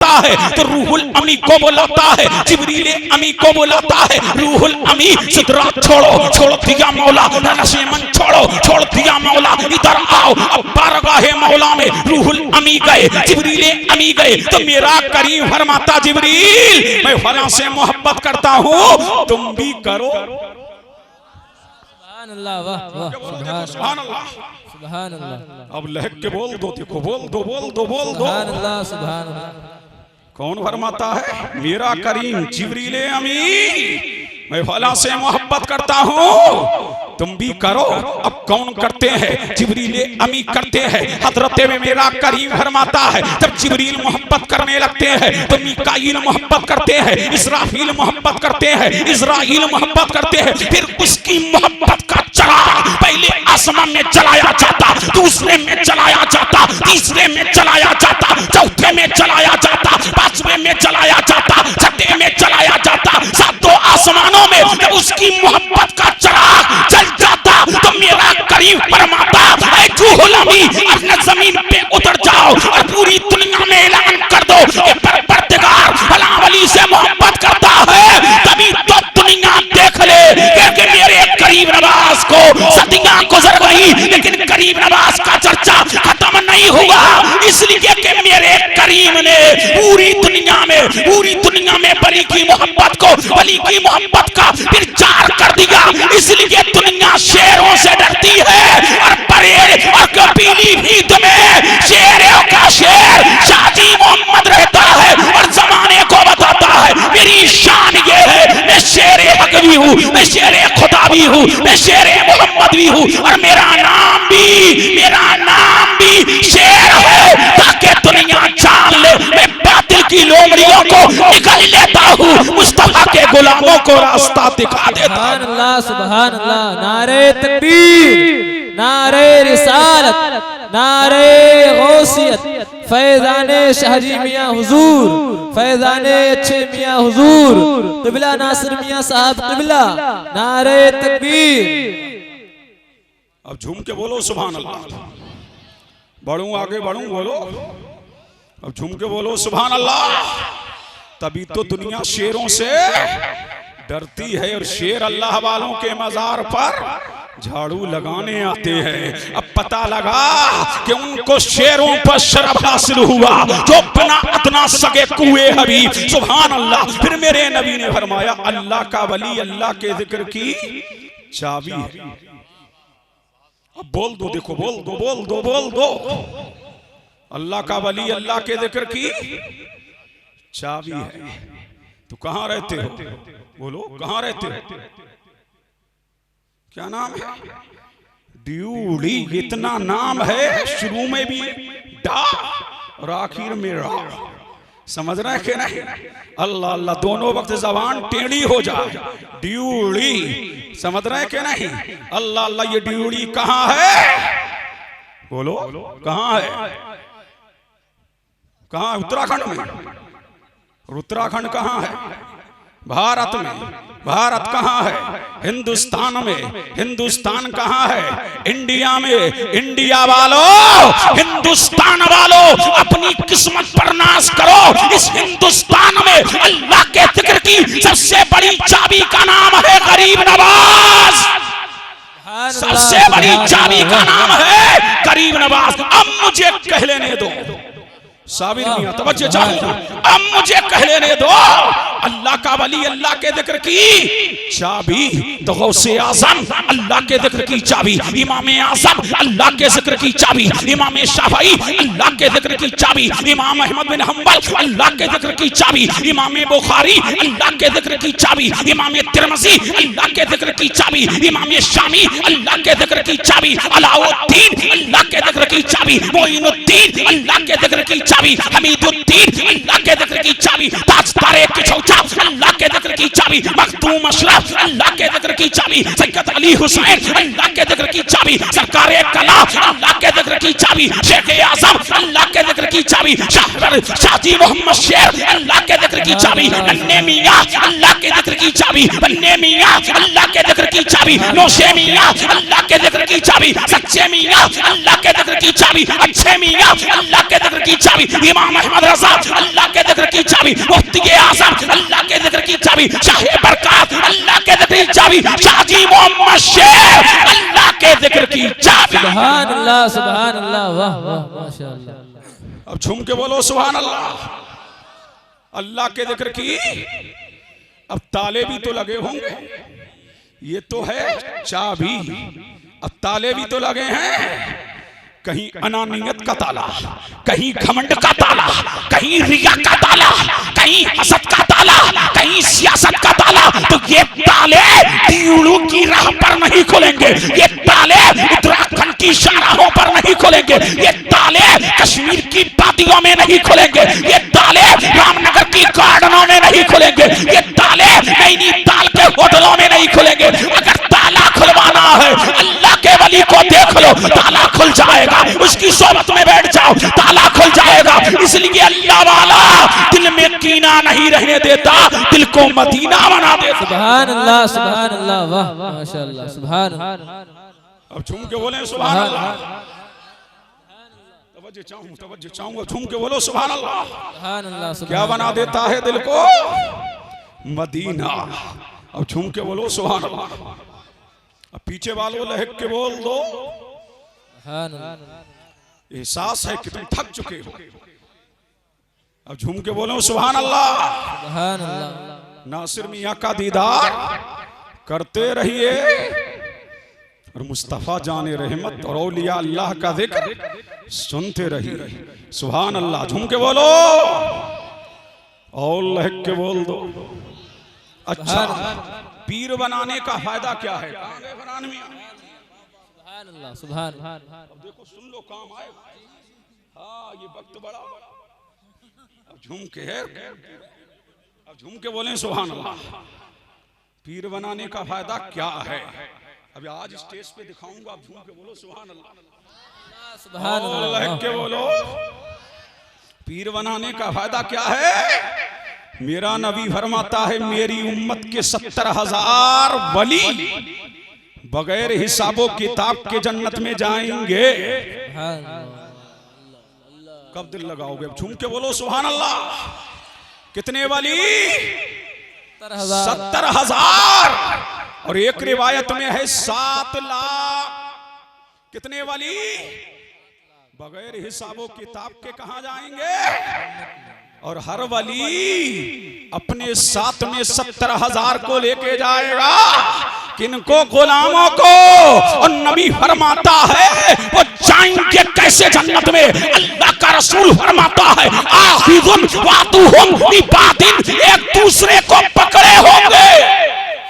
बुलाता है तो रूहुल अमी को बुलाता है, जिब्रील अमी को बुलाता है। रूहुल अमी सिदरा छोड़ो, छोड़ दिया मौला, नशीमन छोड़ो, छोड़ दिया मौला, इधर आओ। अब बारगाहे मौला में रूहुल अमी गए, जिब्रील अमी गए तो मेरा करीम फरमाता जिब्रील मैं फलां से मोहब्बत करता हूँ, तुम भी करो। अल्लाह, वाह वाह, सुभान अल्लाह, सुभान अल्लाह। अब लहक के बोल दो, देखो बोल दो, बोल दो, बोल दो। सुभान अल्लाह, सुभान अल्लाह। कौन फरमाता है? मेरा करीम जिब्रील अमी मैं फला से मोहब्बत करता हूँ, तुम भी करो। अब कौन करते हैं? जिब्रील अमी करते हैं। हजरत में मेरा करीम फरमाता है जब जिब्रील मोहब्बत करने लगते हैं तो मीकाईल मोहब्बत करते हैं, इसराफील मोहब्बत करते हैं, इजराइल मोहब्बत करते हैं। फिर उसकी मोहब्बत का चराग पहले आसमान में जलाया जाता, दूसरे में जलाया जाता, तीसरे में जलाया जाता, चौथे में जलाया जाता, पांचवें में जलाया जाता, छठे में जलाया जाता। सातों आसमानों में जब उसकी मोहब्बत का चराग जल जाता तो मेरा करीम फरमाता है रूहुल अमी अपने जमीन पे उतर जाओ और पूरी दुनिया में ऐलान कर दो कि परवरदिगार फला वली से मोहब्बत करता है। तभी तो दुनिया देख ले कि मेरे करीम नवाज को सदियां गुजर गई लेकिन करीम नवाज का चर्चा खत्म नहीं हुआ, इसलिए कि मेरे करीम ने पूरी दुनिया में वली की मोहब्बत को, वली की मोहब्बत का प्रचार कर दिया। इसलिए दुनिया शेरों से डरती है और परेड और पीलीभीत में शेरों का शेर शादी मोहम्मद रहता है और जमाने को बताता है मेरी शान ये है, मैं शेरे हक भी हूँ, मैं शेरे खुदा भी हूँ, मैं शेरे मोहम्मद भी हूँ और मेरा नाम भी शेर है, ताकि दुनिया जान ले मैं बातिल की लोमड़ियों को निकल लेता हूँ, मुस्तफा के गुलामों को रास्ता दिखा देता। सुभान अल्लाह, सुभान अल्लाह। नारे तकबीर, नारे रिसालत, नारे गौसियत, फैज़ाने शाहजी मियाँ हुजूर, फैज़ाने अच्छे मियाँ हुजूर, क़िबला नासिर मियाँ साहब क़िबला, नारे तकबीर। अब झूम के बोलो सुभान अल्लाह। बढ़ूं आगे बढ़ूं, बोलो अब झूम के बोलो सुभान अल्लाह। तभी तो दुनिया शेरों से डरती है और शेर अल्लाह वालों के मजार पर झाड़ू लगाने आते हैं। अब पता लगा कि उनको शेरों पर शरफ हासिल हुआ जो बिना अदना सके कुए हबीब। सुभान अल्लाह। फिर मेरे नबी ने फरमाया अल्लाह का वली अल्लाह के जिक्र की चाबी है। अब बोल दो, देखो बोल दो, बोल दो, बोल दो। अल्लाह का वली अल्लाह के जिक्र की चाबी है। तो कहां रहते हो? बोलो कहां रहते हो? क्या नाम है? ड्यूडी। इतना नाम है, शुरू में भी डा और आखिर में रा। समझ रहे हैं कि नहीं? अल्लाह अल्लाह दोनों वक्त जबान टेढ़ी हो जाए। ड्यूडी, समझ रहे हैं कि नहीं? अल्लाह अल्लाह। ये ड्यूडी कहां है? बोलो कहां है? कहां? उत्तराखंड में। उत्तराखंड कहां है? भारत में। भारत कहां है? हिंदुस्तान में। हिंदुस्तान कहां है? इंडिया में। इंडिया वालों, हिंदुस्तान वालों, अपनी किस्मत पर नाश करो। इस हिंदुस्तान में अल्लाह के जिक्र की सबसे बड़ी चाबी का नाम है गरीब नवाज। सबसे बड़ी चाबी का नाम है गरीब नवाज। अब मुझे कह लेने दो साबिर मियां, तवज्जो चाहिए। अब मुझे कह लेने दो अल्लाह का वली अल्लाह के जिक्र की चाबी तो गौसे आजम अल्लाह के जिक्र की चाबी, इमाम आजम अल्लाह के जिक्र की चाबी, इमाम शाफई अल्लाह के जिक्र की चाबी, इमाम अहमद बिन हंबल अल्लाह के जिक्र की चाबी, इमाम बुखारी अल्लाह के जिक्र की चाबी, इमाम तिरमिज़ी अल्लाह के जिक्र की चाबी, इमाम शामी अल्लाह के जिक्र की चाबी, अलाउद्दीन अल्लाह के जिक्र की चाबी, मोइनुद्दीन अल्लाह के जिक्र की चाबी, हमीदुद्दीन अल्लाह के जिक्र जिक्र की चाबी, ताजदारे किचौचा अल्लाह के जिक्र की चाबी, मखदूम अशरफ अल्लाह के जिक्र की चाबी, सैयद अली हुसैन अल्लाह के जिक्र की चाबी, सरकारे कला अल्लाह के जिक्र की चाबी, शेख आजम अल्लाह के जिक्र की चाबी, शाहजी मोहम्मद शेर अल्लाह के जिक्र की चाबी, नन्हे मियां अल्लाह के जिक्र की चाबी, बन्ने मियां अल्लाह के जिक्र की चाबी, नौशे मियां अल्लाह के जिक्र की चाबी, सच्चे मियां अल्लाह के जिक्र की चाबी, अच्छे मियां अल्लाह के जिक्र की चाबी, इमाम अहमद रजा अल्लाह के जिक्र की चाबी, मुफ्ती आजम अल्लाह के जिक्र की चाबी, शाह बरकत अल्लाह के जिक्र की चाबी, शाहजी मोहम्मद शेर अल्लाह के जिक्र की चाबी। सुभान अल्लाह, वाह वाह माशाअल्लाह। अब झूम के बोलो सुभान अल्लाह। अल्लाह के जिक्र की अब ताले भी तो लगे होंगे, ये तो है चाबी, अब ताले भी तो लगे हैं। कहीं अनानियत का ताला, कहीं घमंड का ताला, कहीं रिया का ताला, कहीं हसद का ताला, कहीं सियासत का ताला। तो ये ताले दीनों की राह पर नहीं खुलेंगे, ये ताले उत्तराखंड की शाहराहों पर नहीं खुलेंगे, ये ताले कश्मीर की वादियों में नहीं खुलेंगे, ये ताले रामनगर की गार्डनों में नहीं खुलेंगे, ये ताले नैनीताल के होटलों में नहीं खुलेंगे। अगर ताला खुलवाना है अल्लाह के वली को देख लो, ताला खुल जाएगा। उसकी सोबत में बैठ जाओ, ताला खुल जाएगा। इसलिए अल्लाह वाला दिल में कीना नहीं रहने देता, दिल को मदीना बना देता। सुभान अल्लाह, वाह माशाअल्लाह, सुभान। अब झूम के बोले सुभान अल्लाह। तवज्जो चाहूंगा, झूम के बोलो सुभान अल्लाह। सुभान अल्लाह। क्या बना देता है दिल को? मदीना। अब झूम के बोलो सुभान अल्लाह। अब पीछे वालों लहक के बोल दो, एहसास है कि तुम थक चुके हो। अब झूम के बोलो सुभान अल्लाह। सुभान अल्लाह। नासिर मियां का दीदार करते रहिए और मुस्तफा जाने रहमत और औलिया अल्लाह का जिक्र सुनते रहिए। सुभान अल्लाह। झूम के बोलो और लहक के बोल दो। अच्छा, पीर बनाने का फायदा क्या है? सुभान अल्लाह, सुभान। अब देखो सुन लो, काम आए। हाँ, ये वक्त बड़ा। अब झूम के है, अब झूम के बोले सुभान अल्लाह। पीर बनाने का फायदा क्या है? अभी आज स्टेज पे दिखाऊंगा। अब झूम के बोलो सुभान अल्लाह। सुभान अल्लाह के बोलो। पीर बनाने का फायदा क्या है? मेरा नबी फरमाता है मेरी उम्मत के 70,000 वली बगैर हिसाबो किताब के जन्नत में जाएंगे। कब दिल लगाओगे? अब झूम के बोलो सुभान अल्लाह। कितने वली? 70,000। और एक रिवायत में है 7 लाख। कितने वली? बगैर हिसाबो किताब के कहां जाएंगे? और हर वली अपने साथ में 70,000 को लेके जाएगा। किनको? गुलामों को। और नबी फरमाता है वो जाएंगे कैसे जन्नत में? अल्लाह का रसूल फरमाता है आखिजुन वातुहुम बिबादिन, एक दूसरे को पकड़े होंगे।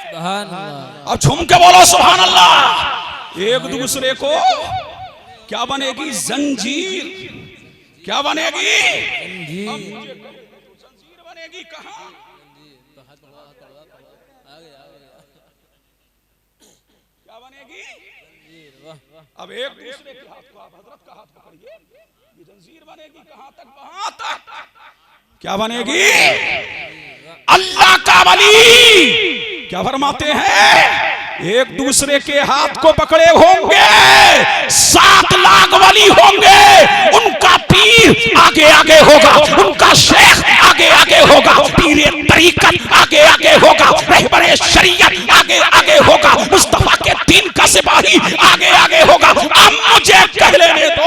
सुभान अल्लाह। अब झूम के बोलो सुभान अल्लाह। एक दूसरे को क्या बनेगी? जंजीर। क्या बनेगी? जंजीर बनेगी। कहां? क्या बनेगी? अब एक दूसरे के हाथ को, आप हजरत का हाथ पकड़िए, ये जंजीर बनेगी। कहां तक? वहां तक। क्या बनेगी? अल्लाह का वली क्या फरमाते हैं? एक दूसरे के हाथ को पकड़े होंगे, 7 लाख वली होंगे। उनका पीर आगे आगे होगा, उनका शेख आगे आगे होगा, पीरे तरीकत आगे आगे होगा, रहबरे शरीयत आगे आगे होगा, मुस्तफा के दीन का सिपाही आगे आगे होगा। अब मुझे कह लेने दो,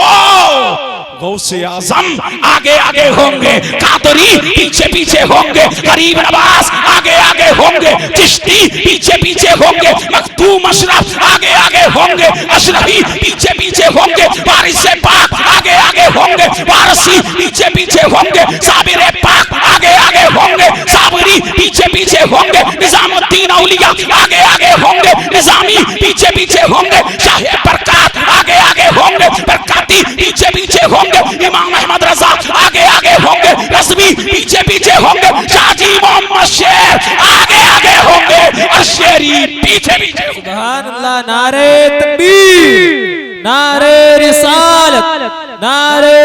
गौसे आजम आगे आगे होंगे, कादरी पीछे पीछे होंगे, गरीब नवाज आगे आगे होंगे, चिश्ती पीछे पीछे होंगे, मखदूम अशरफ आगे आगे होंगे, अशरफी पीछे पीछे होंगे, वारिस पाक आगे आगे होंगे, वारसी पीछे पीछे होंगे, साबिर पाक आगे आगे होंगे, साबरी पीछे पीछे होंगे, निजामुद्दीन औलिया आगे आगे होंगे, निजामी पीछे पीछे होंगे, शाह बरकत आगे आगे होंगे, बरकाती पीछे पीछे होंगे, इमाम अहमद रजा आगे आगे होंगे। होंगे, रज़वी पीछे पीछे होंगे, शाहजी मोहम्मद शेर आगे आगे होंगे और शेरी पीछे पीछे होंगे। सुभान अल्लाह। नारे तकबीर, नारे रिसालत, नारे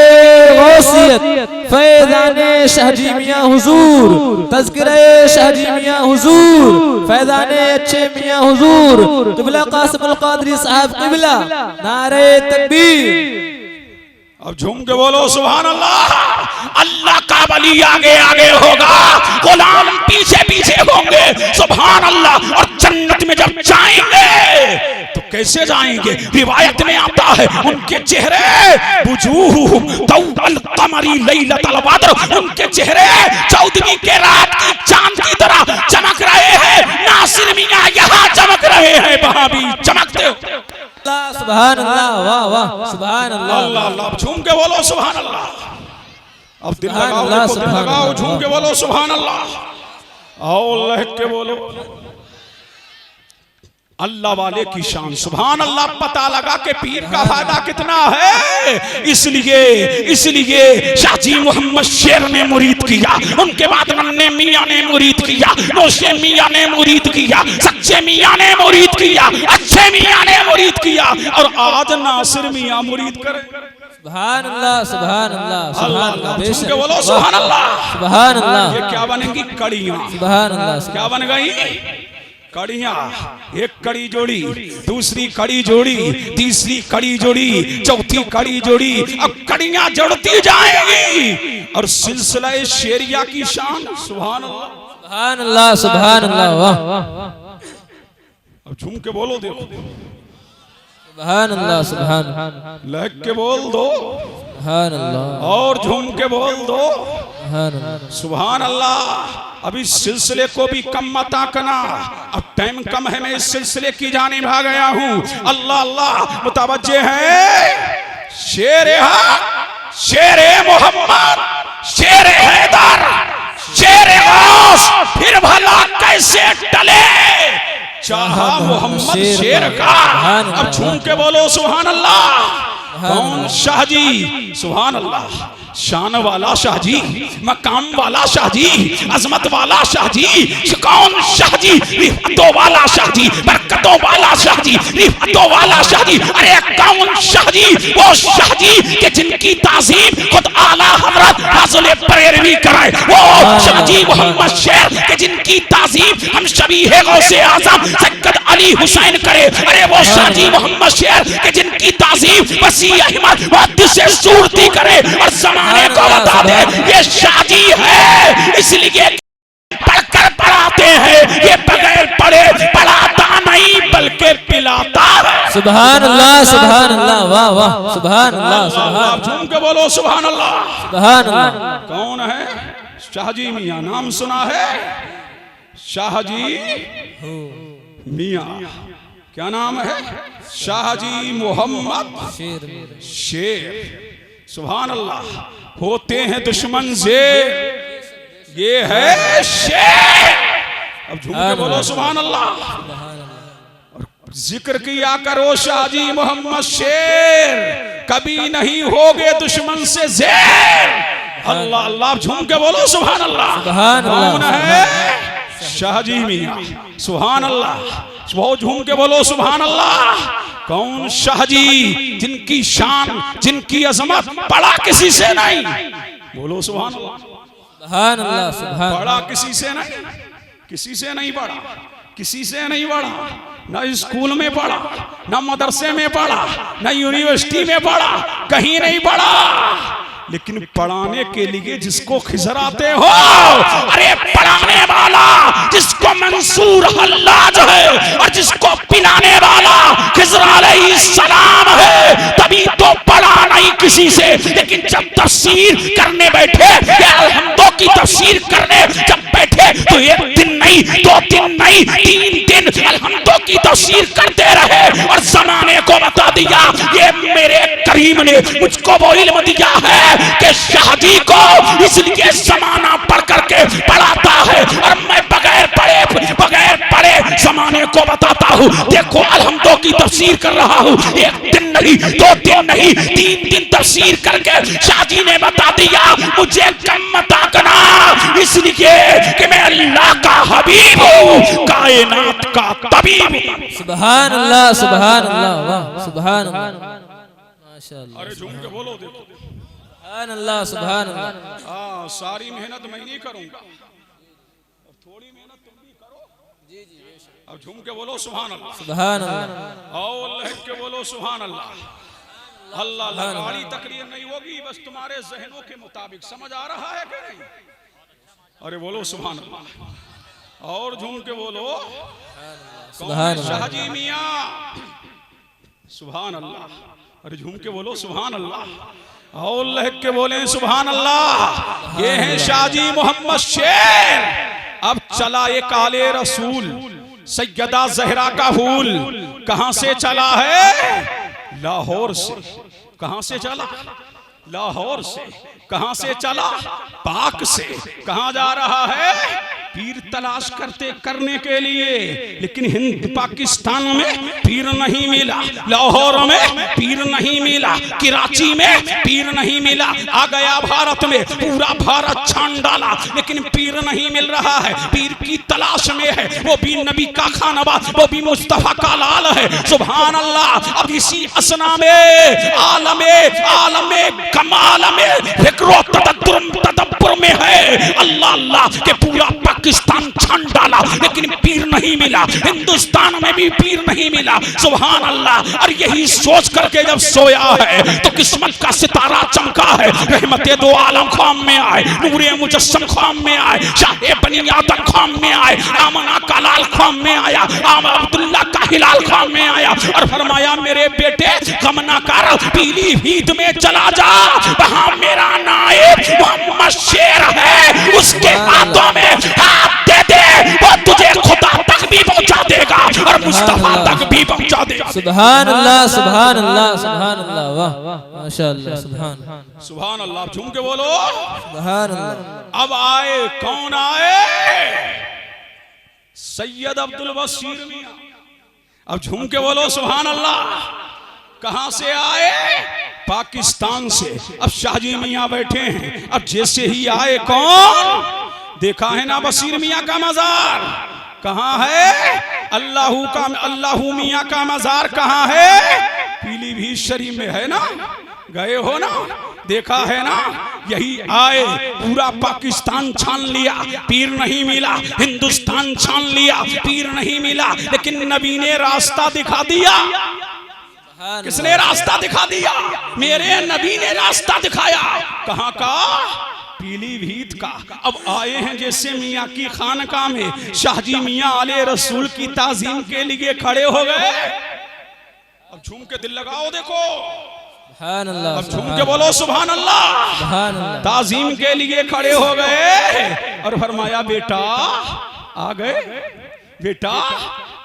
गौसियत, फैज़ाने शाहजी मियां हुजूर, तज़किरे शाहजी मियां हुजूर, फैज़ाने अच्छे मियां हुजूर, क़िबला क़ासिम अल क़ादरी साहब क़िबला। नारे तकबीर। अब झूम के बोलो सुभान अल्लाह। अल्लाह का वली आगे आगे होगा, गुलाम पीछे पीछे होंगे। सुभान अल्लाह। और जन्नत में जब जाएंगे तो कैसे जाएंगे? रिवायत में आता है उनके चेहरे वुजूहुहुम दौअल कमरी लैलतल बद्र, उनके चेहरे 14वीं के रात की चांद की तरह चमक रहे हैं। नासिर मियां यहाँ चमक रहे हैं, वहां भी चमकते हो। सुभान अल्लाह। वाह वाह। सुभान अल्लाह। अल्लाह अल्लाह। झूम के बोलो सुभान अल्लाह। अब दिल लगाओ, अल्लाह, दिल लगाओ, झूम के बोलो सुभान अल्लाह। आओ लहक के बोलो अल्लाह वाले की शान। सुभान अल्लाह। पता लगा के पीर का फायदा कितना है। इसलिए शाहजी मोहम्मद शेर ने मुरीद किया, उनके बाद नन्हे मियां ने मुरीद किया, नौशे मियां ने मुरीद किया, सच्चे मियां ने मुरीद किया, अच्छे मियां ने मुरीद किया, और आज नासिर मियां मुरीद करे। सुभान अल्लाह। सुभान अल्लाह। सुभान अल्लाह। बेशक बोलो सुभान अल्लाह। सुभान अल्लाह। ये क्या बनेंगी? कड़ियां। सुभान अल्लाह। क्या बन गई? कड़ियां। एक कड़ी जोड़ी, दूसरी कड़ी जोड़ी, तीसरी कड़ी जोड़ी, चौथी कड़ी जोड़ी, अब कड़ियां जोड़ती जाएंगी और सिलसिला शेरिया की शान। सुभान अल्लाह। सुभान अल्लाह। सुभान अल्लाह। वाह। अब झूम के बोलो, देखो सुभान अल्लाह। सुभान। लहक के बोल दो, सुभान अल्लाह। और झूम के बोल दो सुभान अल्लाह। सुभान अल्लाह। अब इस सिलसिले को भी कम मत आंकना, अब टाइम कम है, मैं इस सिलसिले की जानिब आ गया हूँ। अल्लाह अल्लाह। मुतवज्जे है शेर हक, शेर मोहम्मद, शेर हैदर, शेर गौस, फिर भला कैसे टले चाहा मोहम्मद शेर का। अब झूम के बोलो सुभान अल्लाह। कौन? शाहजी। सुभान अल्लाह। शान वाला शाहजी, मकाम वाला शाहजी, अजमत वाला शाहजी। कौन? शाहजी। रिफतों वाला शाहजी, बरकतों वाला शाहजी, रिफतों वाला शाहजी। अरे कौन शाहजी? वो शाहजी के जिनकी ताज़ीम खुद आला हज़रत फाज़िल बरेलवी कराए, वो शाहजी मोहम्मद शेर के जिनकी ताज़ीम हम शबीह गौसे आज़म सैयद अली हुसैन करे। अरे वो शाहजी मोहम्मद शेर के जिनकी ताज़ीम वसी अहमद मुहद्दिस सूरती करे और ज़माने को बता दे ये शाहजी है। इसलिए पढ़कर पढ़ाते हैं, ये बगैर पढ़े पढ़ाता नहीं बल्कि पिलाता है। सुभान अल्लाह। सुभान अल्लाह। वाह वाह। सुभान अल्लाह। सुभान। झूम के बोलो सुभान अल्लाह। सुभान अल्लाह। कौन है? शाहजी मियां। नाम सुना है? शाहजी मियां। क्या नाम है? शाहजी मोहम्मद शेर। सुभान अल्लाह। होते हैं दुश्मन से, ये है शेर। अब झूम के बोलो सुभान अल्लाह। जिक्र किया करो शाहजी मोहम्मद शेर, कभी नहीं होगे दुश्मन से ज़ेर। अल्लाह अल्लाह। झूम के बोलो सुभान अल्लाह। कौन है? शाहजी मियां। सुभान अल्लाह। बहुत झूम के बोलो सुभान अल्लाह। कौन? शाहजी जिनकी शान, जिनकी अजमत पड़ा किसी से नहीं। बोलो सुभान अल्लाह। सुभान अल्लाह। सुभान। पड़ा किसी से नहीं, किसी से नहीं पड़ा, किसी से नहीं पढ़ा, न स्कूल में पढ़ा, न मदरसे में पढ़ा, न यूनिवर्सिटी में पढ़ा, कहीं नहीं पढ़ा। लेकिन पढ़ाने के लिए जिसको खिजराते हो, अरे पढ़ाने वाला जिसको मंसूर हल्लाज है और जिसको पिलाने वाला खिजर अलैहिस्सलाम है, तभी तो पढ़ा नहीं किसी से। लेकिन जब तफसीर करने बैठे, अलहम्दो की तफसीर करने जब बैठे, तो एक दिन नहीं, दो दिन नहीं, 3 दिन अलहम्दो की तफसीर करते रहे और जमाने को बता दिया, ये मेरे करीम ने मुझको वो इल्म दिया है कि शाहजी को इसलिए जमाना पढ़ करके पढ़ाता है और मैं बगैर पढ़े जमाने को बताता हूँ। देखो अलहम्दो की तफसीर कर रहा हूँ। एक दिन नहीं, 2 दिन नहीं, 3 दिन तफसीर करके शाहजी ने बता दिया मुझे कम मत आंकना, इसलिए कि मैं अल्लाह का हबीब हूँ, कायनात का तबीब हूँ। सुभान अल्लाह, सुभान अल्लाह, वाह सुभान अल्लाह, माशाअल्लाह। अरे झूम के बोलो, देखो सुभान अल्लाह, सुभान अल्लाह। हाँ, सारी मेहनत मैं नहीं करूंगा, थोड़ी मेहनत तुम भी करो। जी जी बेशक। अब झूम के बोलो सुभान अल्लाह, सुभान अल्लाह, और अल्लाह के बोलो सुभान अल्लाह। अल्लाह गाड़ी तकरीर नहीं होगी, बस तुम्हारे जहनों के मुताबिक। समझ आ रहा है कि नहीं? अरे बोलो सुभान अल्लाह, और झूम के बोलो सुभान अल्लाह। शाहजी मियाँ, सुभान अल्लाह। अरे झूम के बोलो सुभान अल्लाह, और अल्लाह के बोले सुभान अल्लाह। ये हैं शाहजी मोहम्मद शेर। अब चला एक आले रसूल सैयदा जहरा का फूल, कहां से चला है? लाहौर से। कहां से चला? लाहौर से। कहां से चला? पाक से। कहां जा रहा है? पीर तलाश करने के लिए, लेकिन हिंद पाकिस्तान में पीर नहीं मिला, लाहौर में पीर नहीं मिला, कराची में पीर नहीं मिला। आ गया भारत में, पूरा भारत छान डाला, लेकिन पीर नहीं मिल रहा है। पीर की तलाश में है, वो भी नबी का खानवास, वो भी मुस्तफा का लाल है। सुभान अल्लाह। अब इसी असना में आलमे कमाल में फिक्रो तदब्बुर में है अल्लाह अल्लाह के पूरा पाकिस्तान छान डाला, लेकिन पीर नहीं मिला। हिंदुस्तान में भी पीर नहीं मिला। सुभान अल्लाह। और यही सोच करके जब सोया है तो किस्मत का सितारा चमका है। रहमते दो आलम ख्वाम में आए, नूरे मुजस्सम ख्वाम में आए, शाहे बनी आदम ख्वाम में आए, आमना का लाल ख्वाम में आया, आम अब्दुल्ला का हिलाल ख्वाम में आया और फरमाया मेरे बेटे गम ना कर, पीलीभीत में चला जा, वहां मेरा नायब मोहम्मद शेर है, उसके हाथों में हाथ दे दे, वो तुझे खुदा तक भी पहुंचा देगा और मुस्तफा तक भी पहुंचा देगा। सुभान अल्लाह, सुभान अल्लाह, सुभान अल्लाह, वाह माशाअल्लाह, सुभान सुभान अल्लाह। झूम के बोलो सुभान अल्लाह। अब आए, कौन आए? सैयद अब्दुल बशीर मियां। अब झूम के बोलो सुभान अल्लाह। कहां से आए? पाकिस्तान से। अब शाहजी मियां बैठे हैं। अब जैसे ही आए, कौन? देखा है ना बशीर मियां का मजार कहां है? अल्लाहू मियां का मजार कहां है? पीलीभीत शरीफ में है ना, गए हो ना, देखा है ना। यही आए, पूरा पाकिस्तान छान लिया, पीर नहीं मिला। हिंदुस्तान छान लिया, पीर नहीं मिला, लेकिन नबी ने रास्ता दिखा दिया। किसने रास्ता दिखा दिया? मेरे नबी ने रास्ता दिखाया। कहां का? पीलीभीत का। अब आए हैं जैसे मियाँ की खानकाह में, शाहजी मियाँ आले रसूल की ताजीम के लिए खड़े हो गए। अब झूम के दिल लगाओ, देखो सुभान अल्लाह। अब झूम के बोलो सुभान अल्लाह। सुभान अल्लाह। ताजीम के लिए खड़े हो गए और फरमाया बेटा आ गए, बेटा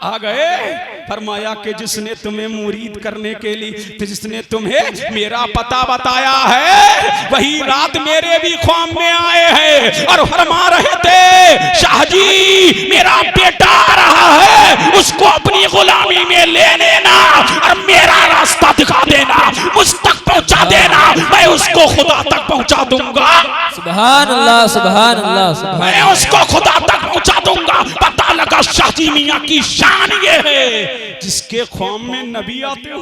आ गए। फरमाया कि जिसने तुम्हें मुरीद करने के लिए, जिसने तुम्हें मेरा पता बताया है, वही रात मेरे भी ख्वाब में आए हैं और फरमा रहे थे शाहजी मेरा बेटा आ रहा है, उसको अपनी गुलामी में ले लेना और मेरा रास्ता दिखा देना, मुझ तक पहुंचा देना, मैं उसको खुदा तक पहुंचा दूंगा। सुभान अल्लाह, सुभान अल्लाह। मैं उसको खुदा तक पहुंचा दूंगा। पता लगा शाहजी मियाँ की शान ये है जिसके ख्वाब में नबी आते हो।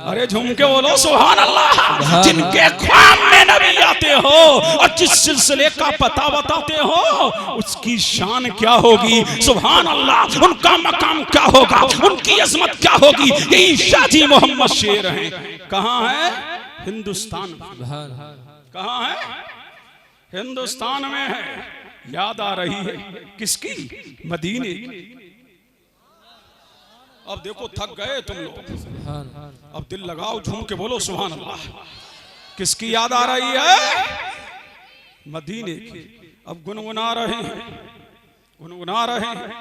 अरे झूम के बोलो सुभान अल्लाह। जिनके ख्वाब में नबी आते हो और जिस सिलसिले का पता बताते हो, उसकी शान क्या होगी? सुभान अल्लाह। उनका मकाम क्या होगा? उनकी अजमत क्या होगी? यही शाहजी मोहम्मद शेर हैं। कहाँ है? हिंदुस्तान। कहाँ है? हिंदुस्तान में है। याद आ रही है किसकी? मदीने। अब देखो थक गए तुम लोग, अब दिल लगाओ, झूम के बोलो सुभान अल्लाह। किसकी याद आ रही है? मदीने की। अब गुनगुना रहे हैं, गुनगुना रहे हैं,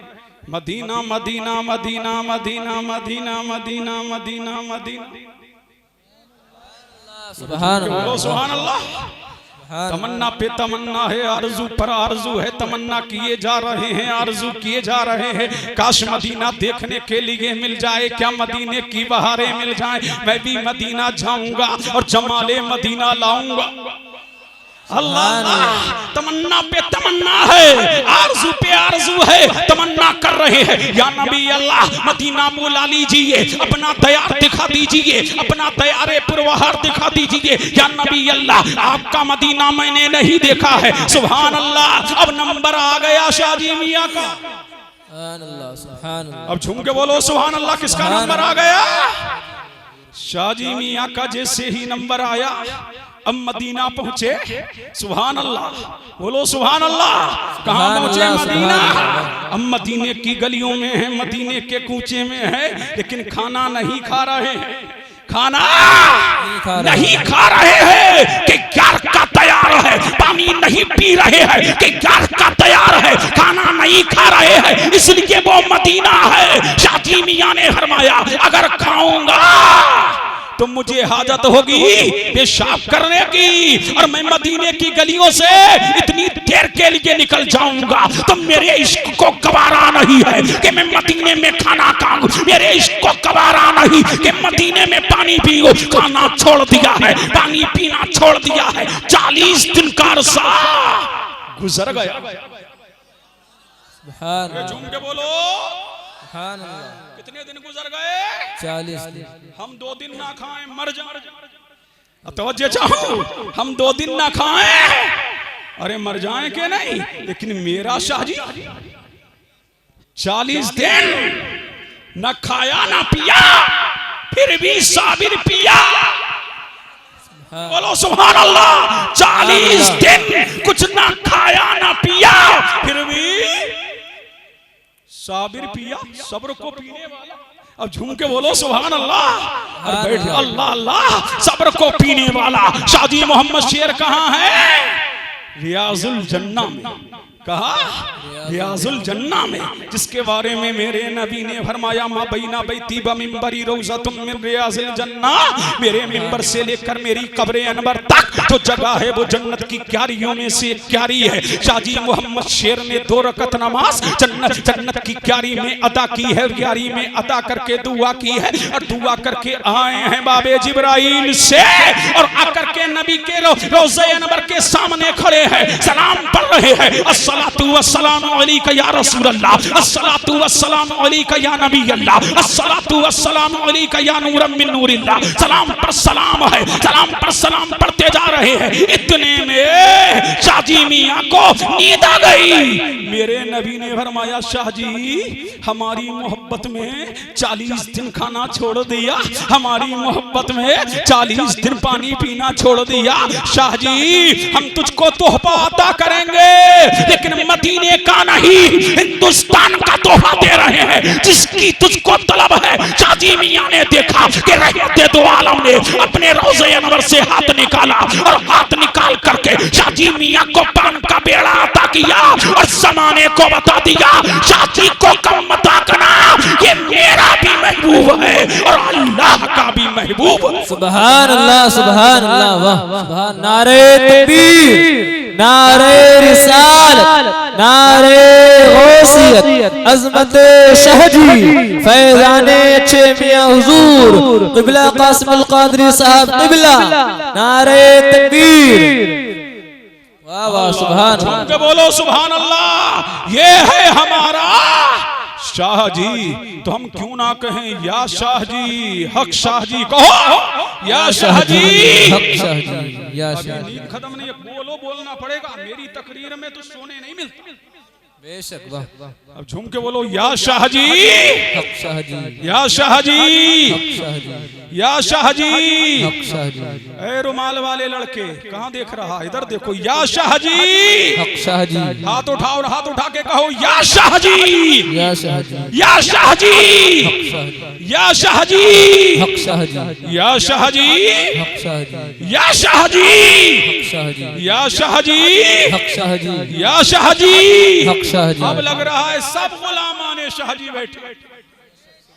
मदीना मदीना मदीना मदीना मदीना मदीना मदीना मदीना। सुभान बोलो सुभान अल्लाह। तमन्ना पे तमन्ना है, आरजू पर आरजू है, तमन्ना किए जा रहे हैं, आरजू किए जा रहे हैं। काश मदीना देखने के लिए मिल जाए, क्या मदीने की बहारें मिल जाए, मैं भी मदीना जाऊंगा और जमाले मदीना लाऊंगा। अल्लाह, तमन्ना पे तमन्ना है, आरजू पे आरजू है, तमन्ना कर रहे हैं या नबी अल्लाह मदीना बुला लीजिए, अपना तैयार दिखा दीजिए, अपना तैयार पुरवहार दिखा दीजिए या नबी अल्लाह, आपका मदीना मैंने नहीं देखा है। सुभान अल्लाह। अब नंबर आ गया शाहजी मियां का। अब झूम के बोलो सुभान अल्लाह। किसका नंबर आ गया? शाहजी मियां का। जैसे ही नंबर आया अब मदीना पहुंचे। सुभान अल्लाह, बोलो सुभान अल्लाह। कहां पहुंचे? मदीना। अब मदीने की गलियों में है, मदीने के कूचे में है, लेकिन खाना नहीं खा रहे हैं, खाना नहीं खा रहे हैं कि 11 का तैयार है, पानी नहीं पी रहे हैं कि 11 का तैयार है, खाना नहीं खा रहे हैं, इसलिए वो मदीना है। शाहजी मियां ने फरमाया अगर खाऊंगा तो मुझे हाजत होगी पेशाब करने की, और मैं मदीने की गलियों से इतनी देर के लिए निकल जाऊंगा तो मेरे इश्क को गवारा नहीं है कि मैं मदीने में खाना खाऊं, मेरे इश्क को गवारा नहीं कि मदीने में पानी पीऊं। खाना छोड़ दिया है, पानी पीना छोड़ दिया है, 40 दिन का अरसा गुजर गया। झूम के बोलो कितने दिन गुजर गए? 40 दिन। हम 2 दिन ना खाएं मर जाएं। तवज्जो चाहूं, हम 2 दिन ना खाएं, अरे मर जाएं के नहीं, लेकिन मेरा शाहजी 40 दिन न खाया ना पिया, फिर भी साबिर पिया। बोलो सुभान अल्लाह। 40 दिन कुछ ना खाया ना पिया, फिर भी साबिर पिया, सब्र को पीने वाला। अब झूम के बोलो सुभान अल्लाह। बैठ अल्लाह अल्लाह। सब्र को पीने वाला शाहजी मोहम्मद शेर कहाँ है? रियाजुल जन्ना में। कहा? रियाजुल जन्ना में, जिसके बारे में मेरे नबी ने फरमाया मा बैना बैती व मिंबरी रौज़तुम मिन रियाजिल जन्ना, मेरे मिंबर से लेकर मेरी कब्र अनवर तक जो जगह है वो जन्नत की क्यारियों में से एक क्यारी है। शाहजी मोहम्मद शेर ने 2 रकत नमाज जन्नत की क्यारी में अदा की है, क्यारी में अदा करके दुआ की है, और दुआ करके आए हैं बाबे जिब्राइल से, और आकर के नबी के रोज़े अनवर के सामने खड़े हैं, सलाम पढ़ रहे हैं। अस्सलातु वस्सलामु अलैका या रसूल अल्लाह, अस्सलातु वस्सलामु अलैका या नबी अल्लाह, अस्सलातु वस्सलामु अलैका या नूरम मिन नूरिल्लाह। सलाम पर सलाम है, सलाम पर सलाम पढ़ते जा रहे हैं। इतने में शाहजी मियां को नींद आ गई। मेरे नबी ने फरमाया शाहजी हमारी मोहब्बत में 40 दिन खाना छोड़ दिया, हमारी मोहब्बत में 40 दिन पानी पीना छोड़ दिया। शाहजी हम तुझको तोहफा अता करेंगे, लेकिन मदीने का नहीं हिंदुस्तान का तोहफा दे रहे हैं, जिसकी तुझको तलब है। शाहजी मियां ने देखा कि रहमते दो आलम ने अपने रोज़े अनवर से हाथ निकाला, और हाथ निकाल करके शाहजी मियां को पान का बेड़ा अता किया, और जमाने को बता दिया शाहजी को कम मत करना, ये मेरा भी महबूब है और अल्लाह का भी महबूब है। सुभान अल्लाह, सुभान अल्लाह, वाह सुभान। नारे तकबीर, नारे रिसालत, नारे गौसियत, अज़मत शाहजी, फैज़ाने अच्छे मियां हुजूर क़िबला क़ासिमुल क़ादरी साहब क़िबला। नारे तकबीर, वाह वाह सुभान अल्लाह। बोलो सुभान अल्लाह। ये है हमारा शाहजी, तो हम क्यों ना कहें या शाहजी हक शाहजी, कहो या शाहजी हक शाहजी, या शाहजी। खत्म नहीं, बोलो, बोलना पड़ेगा। मेरी तकरीर में तो सोने नहीं मिलते। बेशक, वाह। अब झूम के बोलो या शाहजी हक शाहजी, या शाहजी हक शाहजी, या शाहजी हक शाहजी। ए रुमाल वाले लड़के कहाँ देख रहा? इधर देखो। या शाहजी हक शाहजी, हाथ उठाओ, हाथ उठा के कहो या शाहजी, या शाहजी, या शाहजी, या शाहजी, हक शाहजी, या शाहजी, हक शाहजी, या शाहजी, हक शाहजी, या शाहजी, हक शाहजी, या शाहजी, हक शाहजी। अब लग रहा है सब गुलामाने शाहजी बैठे।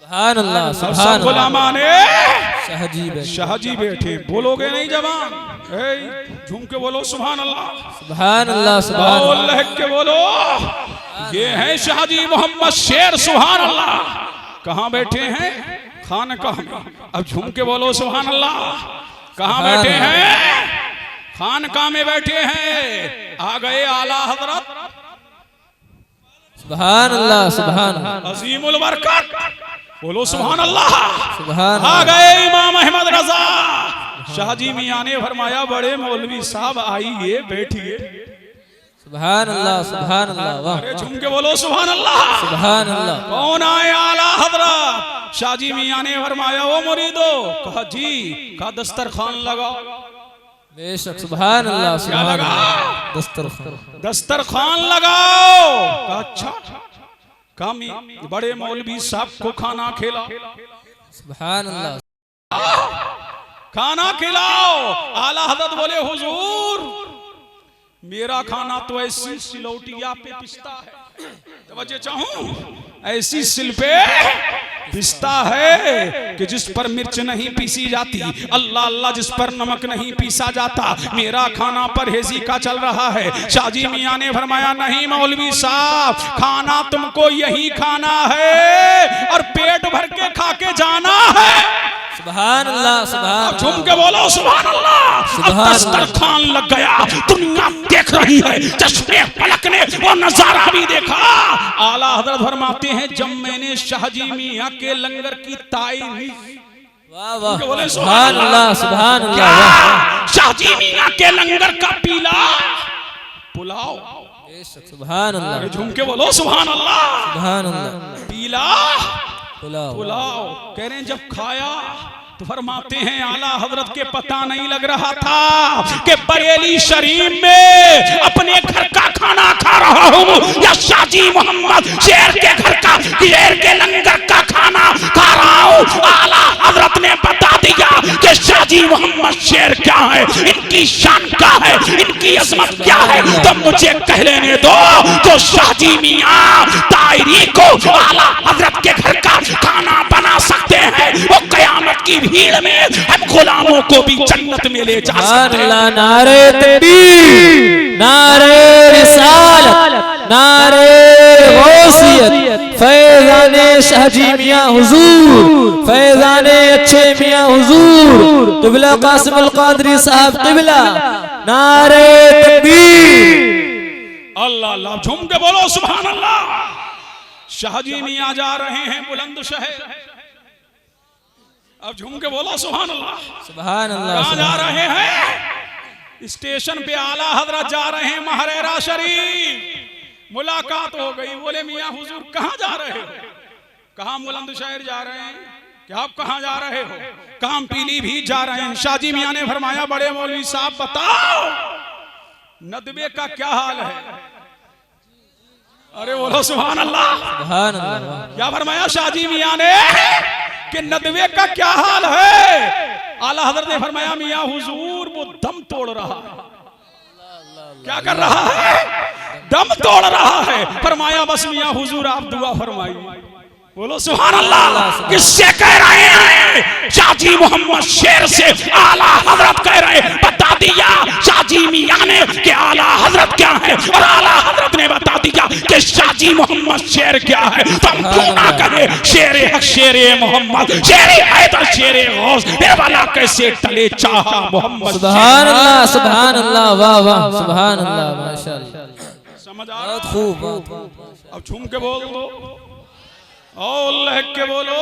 सुभान अल्लाह सब सुभान गुलामा ने शाहजी बैठे शाहजी बैठे। बोलोगे नहीं जवान? झूम के बोलो सुभान अल्लाह। सुभान अल्लाह सुभान और लहक के बोलो ये है शाहजी मोहम्मद शेर। सुभान अल्लाह। कहाँ बैठे हैं? खानकाह में। अब झूम के बोलो सुभान अल्लाह। कहाँ बैठे हैं? खानकाह में बैठे हैं। आ गए आला हजरत सुभान अल्लाह सुभान अजीमुल बरकत। बोलो सुभान अल्लाह। सुभान आ गए इमाम अहमद रजा। शाहजी मियां ने फरमाया बड़े मौलवी साहब आइए बैठिए। सुभान अल्लाह सुभान अल्लाह वाह अरे झूम के बोलो सुभान अल्लाह। सुभान अल्लाह। कौन आए? आला हजरत। शाहजी मियां ने फरमाया ओ मुरीदो। कहा जी। कहा दस्तरखान लगाओ। बेशक सुभान अल्लाह क्या सुभान लगा? अल्लाह दस्तरखान दस्तरखान लगाओ। कहा अच्छा। कामी बड़े मौलवी साहब को खाना खिलाओ। सुभान अल्लाह खाना खिलाओ। आला हजरत बोले हुजूर मेरा खाना तो ऐसी सिलौटिया पे पिसता है। तवज्जो चाहूं ऐसी सिल पे पिसता है कि जिस पर मिर्च नहीं पीसी जाती। अल्लाह अल्लाह जिस पर नमक नहीं पीसा जाता। मेरा खाना परहेजी का चल रहा है। शाहजी मियां ने फरमाया नहीं मौलवी साहब खाना तुमको यही खाना है और पेट भर के खा के जाना है। सुभान अल्लाह सुभान झूम के बोलो सुभान अल्लाह। अब दस्तरखान लग गया। दुनिया देख रही है। चश्मे पलक ने वो नजारा भी देखा। आला हजरत फरमाते हैं जब मैंने शाहजी मियां के लंगर की ताई वाह वाह सुभान अल्लाह सुभान अल्लाह वाह शाहजी मियां के लंगर का पीला पुलाव। बेशक सुभान अल्लाह। झूम के बोलो सुभान अल्लाह। सुभान अल्लाह। पीला पुलाव पुलाव कह रहे हैं जब खाया तो फरमाते हैं आला हजरत के पता नहीं लग रहा था कि बरेली शरीफ में अपने घर का खाना खा रहा हूँ या शाहजी मोहम्मद शेर के घर का शेर के लंगर का खाना खा रहा हूँ। आला हजरत ने बता दिया कि शाहजी मोहम्मद शेर क्या है, इनकी शान क्या है, इनकी अजमत क्या है। तो मुझे कह लेने दो तो शाहजी मियां तायरी को आला हजरत के घर का खाना बना सकते हैं। वो कयामत की भीड़ में हम गुलामों को भी जन्नत में ले जा सकते हैं। नारे तकबीर नारे रिसालत नारे गौसियत फैज़ाने शाहजी मियां हुजूर फैज़ाने अच्छे मियां हुजूर क़िबला कासिम अल क़ादरी साहब क़िबला नारे तकबीर। अल्लाह अल्लाह झूम के बोलो सुभान अल्लाह। शाहजी मियां जा रहे हैं बुलंदशहर। अब झूम के बोलो सुभान अल्लाह। सुभान अल्लाह। कहाँ जा रहे हैं? स्टेशन पे आला हजरत जा रहे हैं महरेरा शरीफ। मुलाकात हो गई। बोले मियां हुजूर कहाँ जा रहे हो? कहाँ बुलंदशहर जा रहे हैं। क्या आप कहाँ जा रहे हो? कहाँ पीलीभीत जा रहे हैं। शाहजी मियां ने फरमाया बड़े मौलवी साहब बताओ नदबे का क्या हाल है। अरे बोलो सुभान अल्लाह। सुभान अल्लाह। क्या फरमाया शाहजी मियां ने कि नदवे का क्या हाल है। आला हजरत ने फरमाया मियां हुजूर वो दम तोड़ रहा है। क्या कर रहा है? दम तोड़ रहा है। फरमाया बस मियां हुजूर आप दुआ फरमाइए। बोलो सुभान अल्लाह। किससे कह रहे हैं? शाहजी मोहम्मद शेर से आला हजरत कह रहे हैं। बता दिया शाहजी मियां ने कि आला हजरत क्या है और आला हजरत ने बता दिया कि शाहजी मोहम्मद शेर क्या है। तो हम क्यों ना कहे शेरे हक शेरे मोहम्मद शेरे हैदर शेरे गौस मेरे वाला कैसे टले चाहा मोहम्मद। सुभान अल्लाह सुभान अल्लाह वाह वाह सुभान अल्लाह माशाअल्लाह। समझ आ रहा? बहुत खूब। अब झूम के बोल दो और लहक के बोलो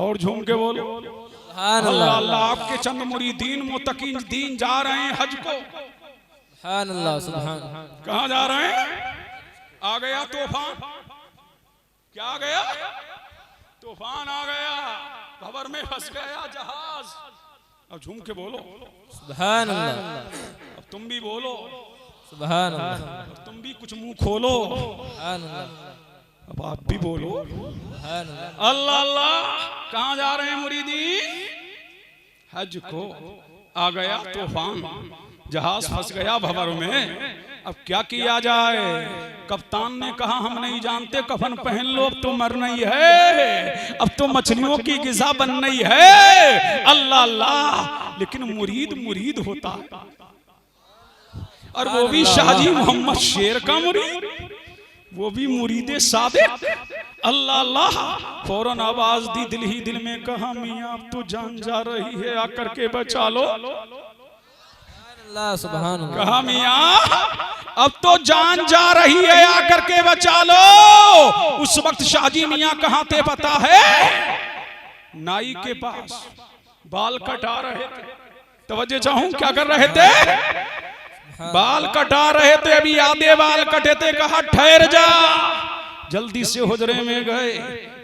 और झूम के बोलो सुभान अल्लाह अल्लाह। अल्लाह। आपके चंद मुरीदीन मुतकीन दीन जा रहे हैं हज को। सुभान अल्लाह सुभान। कहाँ जा रहे हैं? आ गया तूफान। क्या आ गया? तूफान आ गया। खबर में फंस गया जहाज। अब झूम के बोलो सुभान अल्लाह। अब तुम भी बोलो सुभान अल्लाह। तुम भी कुछ मुंह खोलो। सुभान अल्लाह। अब आप भी बोलो सुभान अल्लाह। अल्लाह अल्लाह। कहाँ जा रहे हैं मुरीदीन? हज को। आ गया तूफान। जहाज फंस गया भंवर में। अब क्या किया जाए? कप्तान ने कहा हम नहीं जानते, कफन पहन लो, अब तो मर नहीं है, अब तो मछलियों की गिज़ा बन नहीं है। अल्लाह अल्लाह, लेकिन मुरीद मुरीद होता है, और वो भी शाहजी मोहम्मद शेर का मुरीद, वो भी मुरीदे सादिक। अल्लाह अल्लाह, फौरन आवाज दी दिल ही दिल में, कहा मियां अब तो जान जा रही है, आकर के बचा लो। सुभान अल्लाह। कहा मियां अब तो जान जा रही है, आकर के बचा लो। उस वक्त शाहजी मियां कहां थे पता है? नाई के पास बाल कटा रहे थे। तवज्जो चाहूं, क्या कर रहे थे? बाल कटा रहे थे, अभी आधे बाल कटे थे। कहा ठहर जा। जल्दी से हुजरे में गए,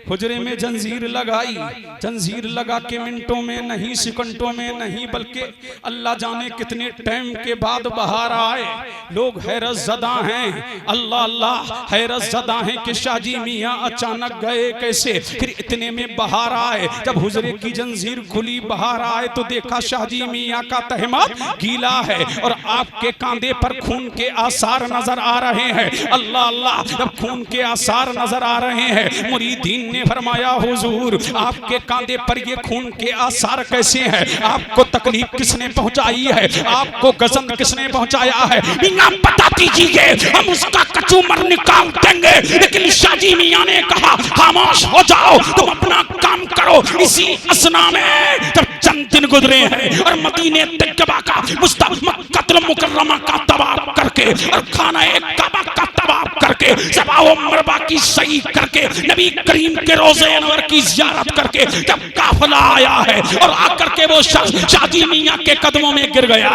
हुजरे में जंजीर लगाई। जंजीर लगा के मिनटों में नहीं, सेकंडों में नहीं, बल्कि अल्लाह जाने कितने टाइम के बाद बाहर आए। लोग हैरत ज़दा हैं, अल्लाह अल्लाह, हैरत ज़दा हैं कि शाहजी मियां अचानक गए कैसे। फिर इतने में बाहर आए। जब हुजरे की जंजीर खुली, बाहर आए तो देखा शाहजी मियां का तहमत गीला है और आपके कांधे पर खून के आसार नजर आ रहे हैं। अल्लाह अल्लाह, जब खून के आसार नजर आ रहे हैं, मुरीदीन ने फरमाया हुजूर आपके कांधे पर ये खून के आसार कैसे हैं? आपको तकलीफ किसने पहुंचाई है? आपको गजन किसने पहुंचाया है? मियां बता दीजिए, हम उसका कचूमर निकाल देंगे। लेकिन शाहजी मियां ने कहा खामोश हो जाओ, तुम अपना काम करो। इसी असना में जब चंद दिन गुजरे हैं और मदीने तैयबा का मक्कातुल मुकर्रमा का तवाफ करके और खाना काबा का तवाफ करके, सफा व मरवा की सही करके, नबी करीम के रोज़े अनवर की ज़ियारत करके जब काफिला आया है और आकर के वो शख्स शाहजी मियां के कदमों में गिर गया।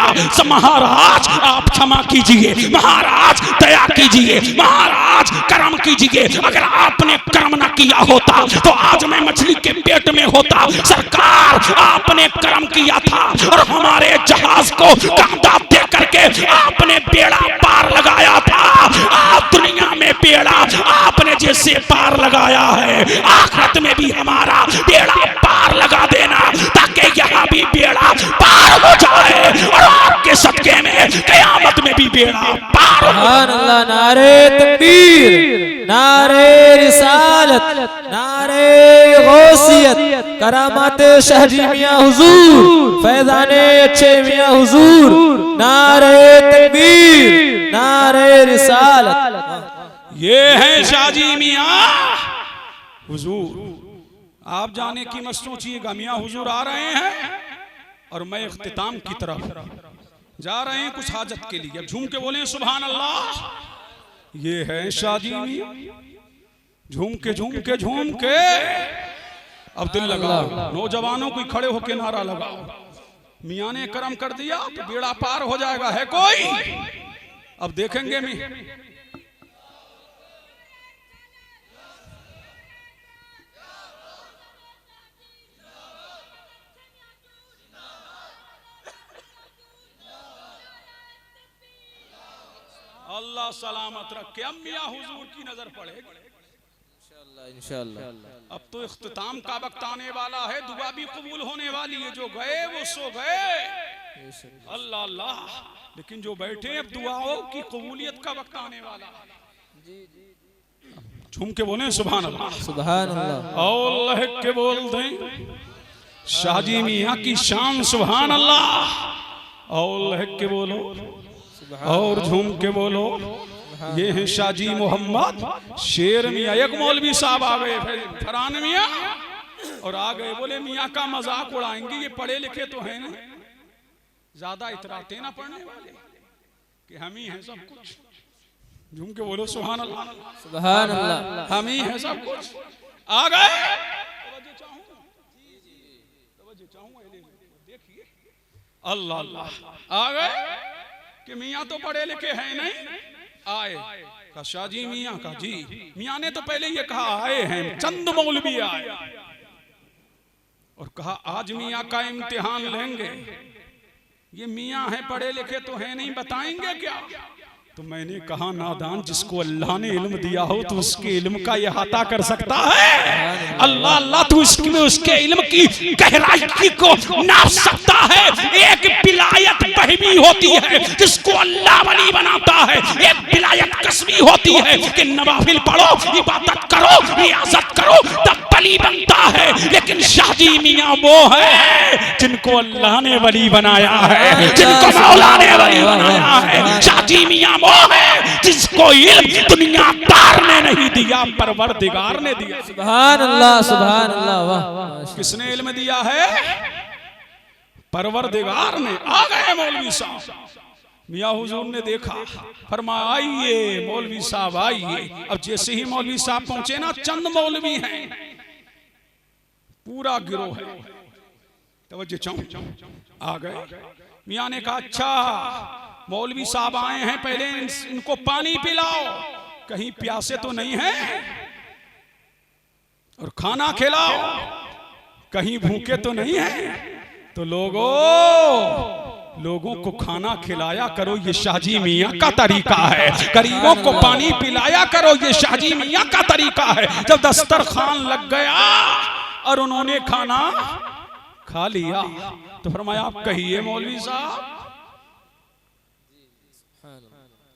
महाराज आप क्षमा कीजिए, महाराज दया कीजिए, महाराज करम कीजिए। अगर आपने करम ना किया होता तो आज मैं मछली के पेट में होता। सरकार आपने करम किया था और हमारे जहाज को कांधा दे करके आपने बेड़ा पार लगाया था। आप दुनिया में बेड़ा आपने जैसे पार लगाया है, आखिरत में भी हमारा बेड़ा पार लगा देना, ताकि यहाँ भी बेड़ा पार हो जाए और आपके सदके में क़यामत में भी बेड़ा पार हो जाए। अल्लाह, नारे तकबीर, नारे रिसालत, नारे गौसियत, करामात शाहजी मियां हुजूर, फैज़ाने अच्छे मियां हुजूर, नारे तकबीर, नारे रिसालत। ये है शाहजी मियां हुजूर। आप जाने की मत सोचिएगा, मियां हुजूर आ रहे हैं और मैं इख्तिताम की तरफ जा रहे हैं कुछ हाजत के लिए। अब झूम के बोले सुभान अल्लाह। ये है शाहजी मियां, झूम के झूम के झूम के। अब दिल लगाओ, नौजवानों को खड़े होके नारा लगाओ, मियां ने करम कर दिया तो बेड़ा पार हो जाएगा। है कोई? अब देखेंगे अल्लाह सलामत रखे। अब मियां हुजूर की नजर पड़ेगी इंशाअल्लाह। अब तो इख्तिताम का वक्त आने वाला है, दुआ भी कबूल होने वाली है। जो गए वो सो गए, अल्लाह अल्लाह, लेकिन जो बैठे अब दुआओं की कबूलियत का वक्त आने वाला है। झूम के बोले सुभान अल्लाह, सुभान अल्लाह, अल्लाह के बोल दें शाहजी मियां की शान सुभान अल्लाह। अल्लाह के बोलो और झूम के बोलो। ये है शाहजी मोहम्मद शेर मियां। एक मौलवी साहब आ गए फरहान मियां और आ गए, बोले मियां का मजाक उड़ाएंगे, ये पढ़े लिखे तो हैं नहीं, ज्यादा इतराते ना पढ़ने वाले कि हम ही हैं सब कुछ। झूम के बोलो सुभान अल्लाह, सुभान अल्लाह, हम ही हैं सब कुछ। आ गए, देखिए अल्लाह अल्लाह, आ गए कि मियां तो पढ़े लिखे हैं नहीं, आए। का शाहजी मियां का जी, मियां ने तो पहले ये कहा आए हैं, चंद मौलवी आए और कहा आज मियां का इम्तिहान लेंगे। ये मियां हैं पढ़े लिखे तो हैं नहीं, बताएंगे क्या? तो मैंने कहा नादान, जिसको अल्लाह ने इल्म दिया हो तो उसके इल्म का इहाता कर सकता है। अल्लाह अल्लाह तो उसके इल्म की गहराई को नाप सकता है। एक विलायत बहमी होती है जिसको अल्लाह वली बनाता है, एक विलायत कसमी होती है कि नवाफिल पढ़ो, इबादत करो, रियाजत करो, तब वली बनता है। लेकिन शाहजी मियां वो है जिनको अल्लाह ने वली बनाया है, जिनको मौला ने वली बनाया है। शाहजी मियां वो है जिसको इल्म दुनियादार ने नहीं दिया, परवरदिगार ने दिया। सुभान अल्लाह, सुभान अल्लाह, वाह वाह। किसने इल्म दिया है? परवरदिगार ने। आ गए मौलवी साहब, मियां हुजूर ने देखा, फरमाया आइए मौलवी साहब आइए। अब जैसे ही मौलवी साहब पहुंचे ना, चंद मौलवी हैं, पूरा गिरोह है, तवज्जो चाहूं, आ गए। मियां ने कहा अच्छा मौलवी साहब आए हैं, पहले इनको पानी पिलाओ, कहीं प्यासे तो नहीं है, और खाना खिलाओ, कहीं भूखे तो नहीं है। तो लोगों को खाना खिलाया करो, ये शाहजी मियां का तरीका है। गरीबों को पानी पिलाया करो, ये शाहजी मियां का तरीका है। जब दस्तरखान लग गया और उन्होंने खाना खा लिया तो फरमाया आप कहिए मौलवी साहब।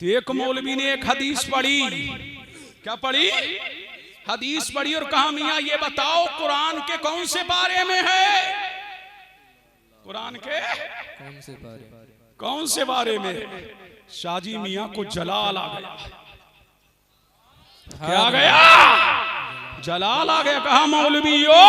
तो एक मौलवी ने एक हदीस पढ़ी, क्या पढ़ी? हदीस पढ़ी और कहा मियां ये बताओ कुरान के कौन से बारे में है? कुरान के कौन से बारे में? शाहजी मियां को जलाल आ गया। क्या आ गया? जलाल आ गया। कहा मौलवियो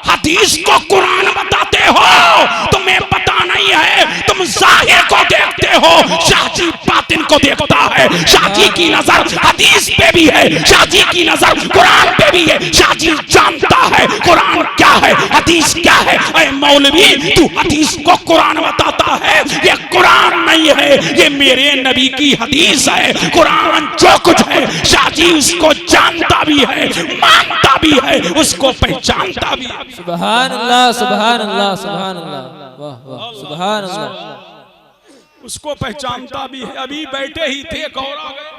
हदीस को कुरान बताते हो, तुम्हें पता नहीं है, तुम जाहिर को देखते हो, शाहजी बातिन को देखता है। शाहजी की नजर हदीस पे भी है, शाहजी की नजर कुरान पे भी है। शाहजी जानता है कुरान क्या है, हदीस क्या है। ऐ मौलवी तू हदीस को कुरान बताता है, ये कुरान नहीं है, ये मेरे नबी की हदीस है। कुरान जो कुछ है शाहजी उसको जानता भी है, मानता भी है, उसको पहचानता भी है। सुभान अल्लाह, सुभान अल्लाह, सुभान अल्लाह, वाह वाह, सुभान अल्लाह। उसको पहचानता भी है। अभी बैठे ही थे, एक और आ गए,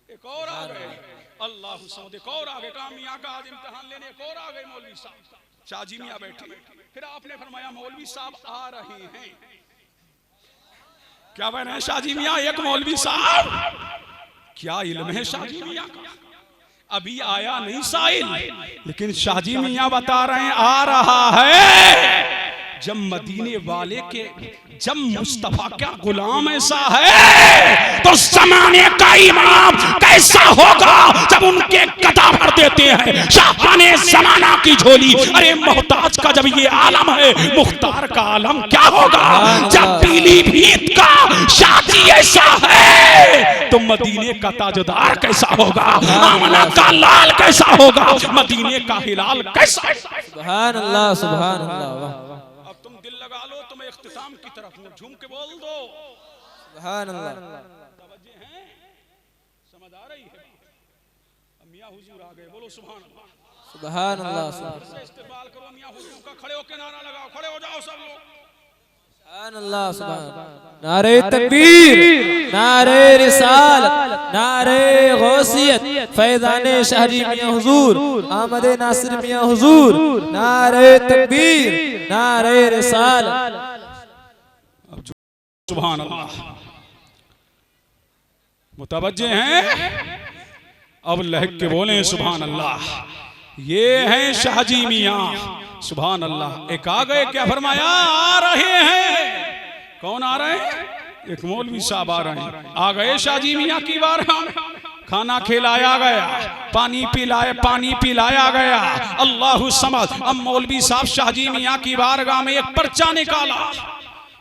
एक और आ गए, अल्लाह हुस्न, एक और आ गए। कहा मियां का आज इम्तिहान लेने एक और आ गए मौलवी साहब। शाहजी मियां बैठे, फिर आपने फरमाया मौलवी साहब आ रहे हैं। क्या बन है शाहजी मियां? एक मौलवी साहब। क्या इल्म है शाहजी मियां का? अभी आया नहीं साइल, लेकिन शाहजी मियां बता रहे हैं आ रहा है। जब मदीने वाले के, जब मुस्तफा का गुलाम ऐसा है तो जमाने का इमाम कैसा होगा जब उनके कदम भर देते हैं शाहाने जमाना की झोली। अरे मोहताज का जब ये आलम है, मुख्तार का आलम क्या होगा? जब पीलीभीत का शाहजी ऐसा है तो मदीने का ताजदार कैसा होगा? आमना का लाल कैसा होगा? मदीने का हिलाल कैसा? सुभान अल्लाह, सुभान अल्लाह। अब तुम दिल लगा लो, तुम्हें इख्तिताम की तरफ हूं, झूम के बोल दो सुभान अल्लाह। तवज्जो है, समझ आ रही है? मियां हुजूर आ गए, बोलो सुभान अल्लाह, सुभान अल्लाह। इस्तेमाल करो मियां हुजूर का, खड़े होकर नारा लगाओ, खड़े हो जाओ सब लोग। सुभान अल्लाह, सुभान। नारे तकबीर, नारे रिसालत, नारे गौसियत, फैज़ाने शाहजी मियां हुजूर, आमद नासिर मियां हुजूर, नारे तकबीर, नारे रिसालत। सुभान अल्लाह। मुतवज्जे हैं? अब लहक के बोले सुभान अल्लाह। ये हैं शाहजी मियां, सुभान अल्लाह। एक आ गए, क्या फरमाया? आ रहे हैं। कौन आ रहे हैं? एक मौलवी साहब आ रहे हैं। आ गए शाहजी मियां की बारगाह में, खाना खिलाया गया, पानी पिलाया गया। अल्लाहु समद। अब मौलवी साहब शाहजी मियां की बारगाह में एक पर्चा निकाला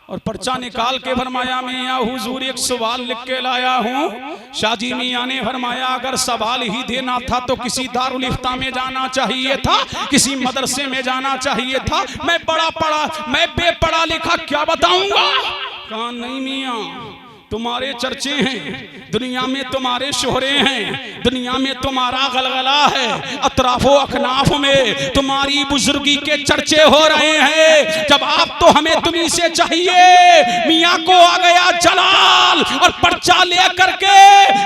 और पर्चा निकाल के फरमाया मियां हुजूर एक सवाल लिख के लाया हूँ। शाहजी मियां ने फरमाया अगर सवाल ही देना था तो किसी दारुल इफ्ता में जाना चाहिए था, किसी मदरसे में जाना चाहिए था। मैं बेपढ़ा लिखा क्या बताऊंगा? कहा नहीं मियां, तुम्हारे चर्चे हैं, दुनिया में तुम्हारे शोहरे हैं, दुनिया में तुम्हारा गलगला है, अतराफो अखनाफ में तुम्हारी बुजुर्गी के चर्चे हो रहे हैं। जब आप तो हमें तुम्ही से चाहिए। मियाँ को आ गया जलाल और पर्चा लेकर के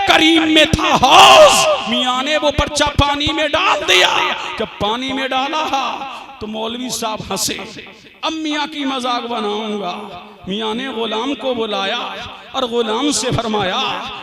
करीम में था हौस। मियाँ ने वो पर्चा पानी में डाल दिया। जब पानी में डाला तो मौलवी साहब हंसे। अब मियाँ की मजाक बनाऊंगा। मियाँ ने गुलाम को बुलाया और गुलाम से फरमाया,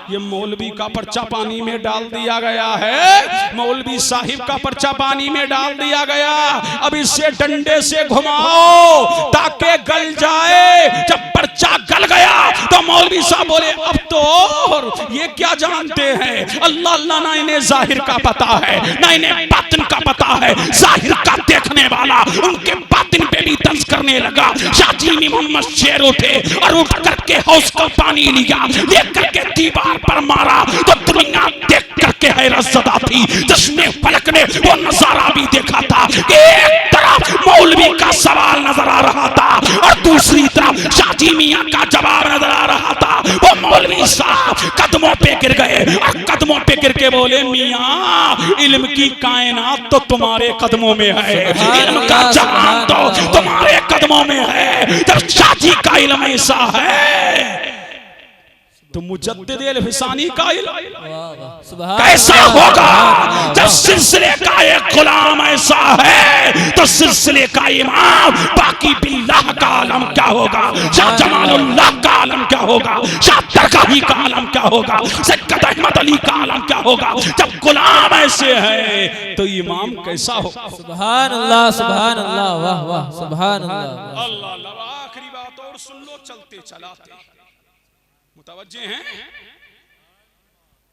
ये मौलवी का पर्चा पानी में डाल दिया गया है, मौलवी साहिब का पर्चा पानी में डाल दिया गया, अब इसे डंडे से घुमाओ ताकि गल जाए। जब पर्चा गल गया तो मौलवी साहब बोले, अब तो और ये क्या जानते हैं, अल्लाह अल्लाह ना इन्हें जाहिर का पता है ना इन्हें बातिन का पता है। जाहिर का देखने वाला उनके बातिन पे भी तंज करने लगा। शाजी मोहम्मद शेर उठे और उठ करके हौस का पानी लिया, लेकर के दीवार पर मारा तो दुनिया देख करके हैरत ज़दा थी। जिसने फलक ने वो नजारा भी देखा था कि एक तरफ मौलवी का सवाल नजर आ रहा था और दूसरी तरफ शाजी मियाँ का जवाब नजर आ रहा था। वो मौलवी साहब कदमों पे गिर गए और कदमों पे गिर के बोले, मियाँ इल्म की कायनात तो तुम्हारे कदमों में है, इल्म का जहान तो तुम्हारे कदमों में है। जब शाजी का इल्म ऐसा है तो मुजद्दिद अल-फिसानी का इल्म कैसा होगा। जब सिलसिले का एक गुलाम ऐसा है तो सिलसिले का इमाम बाकी बिल्लाह का आलम क्या होगा, शाह जमालुल्लाह का आलम क्या होगा, शाह दरगाही का आलम क्या होगा, सैयद अहमद अली का आलम क्या होगा। जब गुलाम ऐसे है तो इमाम कैसा होगा। सुभान अल्लाह, सुभान अल्लाह, वाह वाह, सुभान अल्लाह। अल्लाह। आखिरी बात और सुन लो, चलते चलाते मुतवज्जे हैं,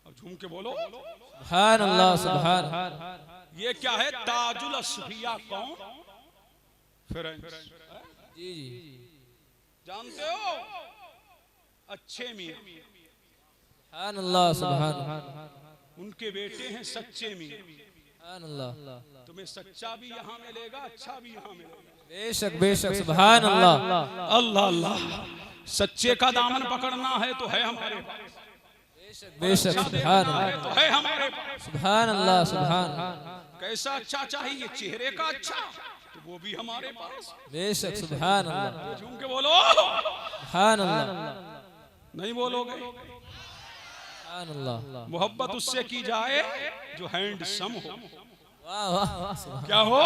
अब झूम के बोलो सुभान अल्लाह, सुभान। ये क्या है, ताजुल असफिया कौन? जी जानते हो? अच्छे मियां, सुभान अल्लाह, सुभान। उनके बेटे हैं सच्चे मियां। सुभान अल्लाह। तुम्हें सच्चा भी यहाँ मिलेगा, अच्छा भी यहाँ मिलेगा। बेशक बेशक, सुभान अल्लाह। अल्लाह अल्लाह। सच्चे का दामन पकड़ना है तो है हमारे पास, बेशक, सुभान अल्लाह, तो है हमारे पास। सुभान अल्लाह, सुभान। कैसा अच्छा चाहिए, चेहरे का अच्छा तो वो भी हमारे पास। बेशक, सुभान अल्लाह, झूम के बोलो सुभान अल्लाह, नहीं बोलोगे। सुभान अल्लाह। मोहब्बत उससे की जाए जो हैंडसम हो। वाह वाह वाह, क्या हो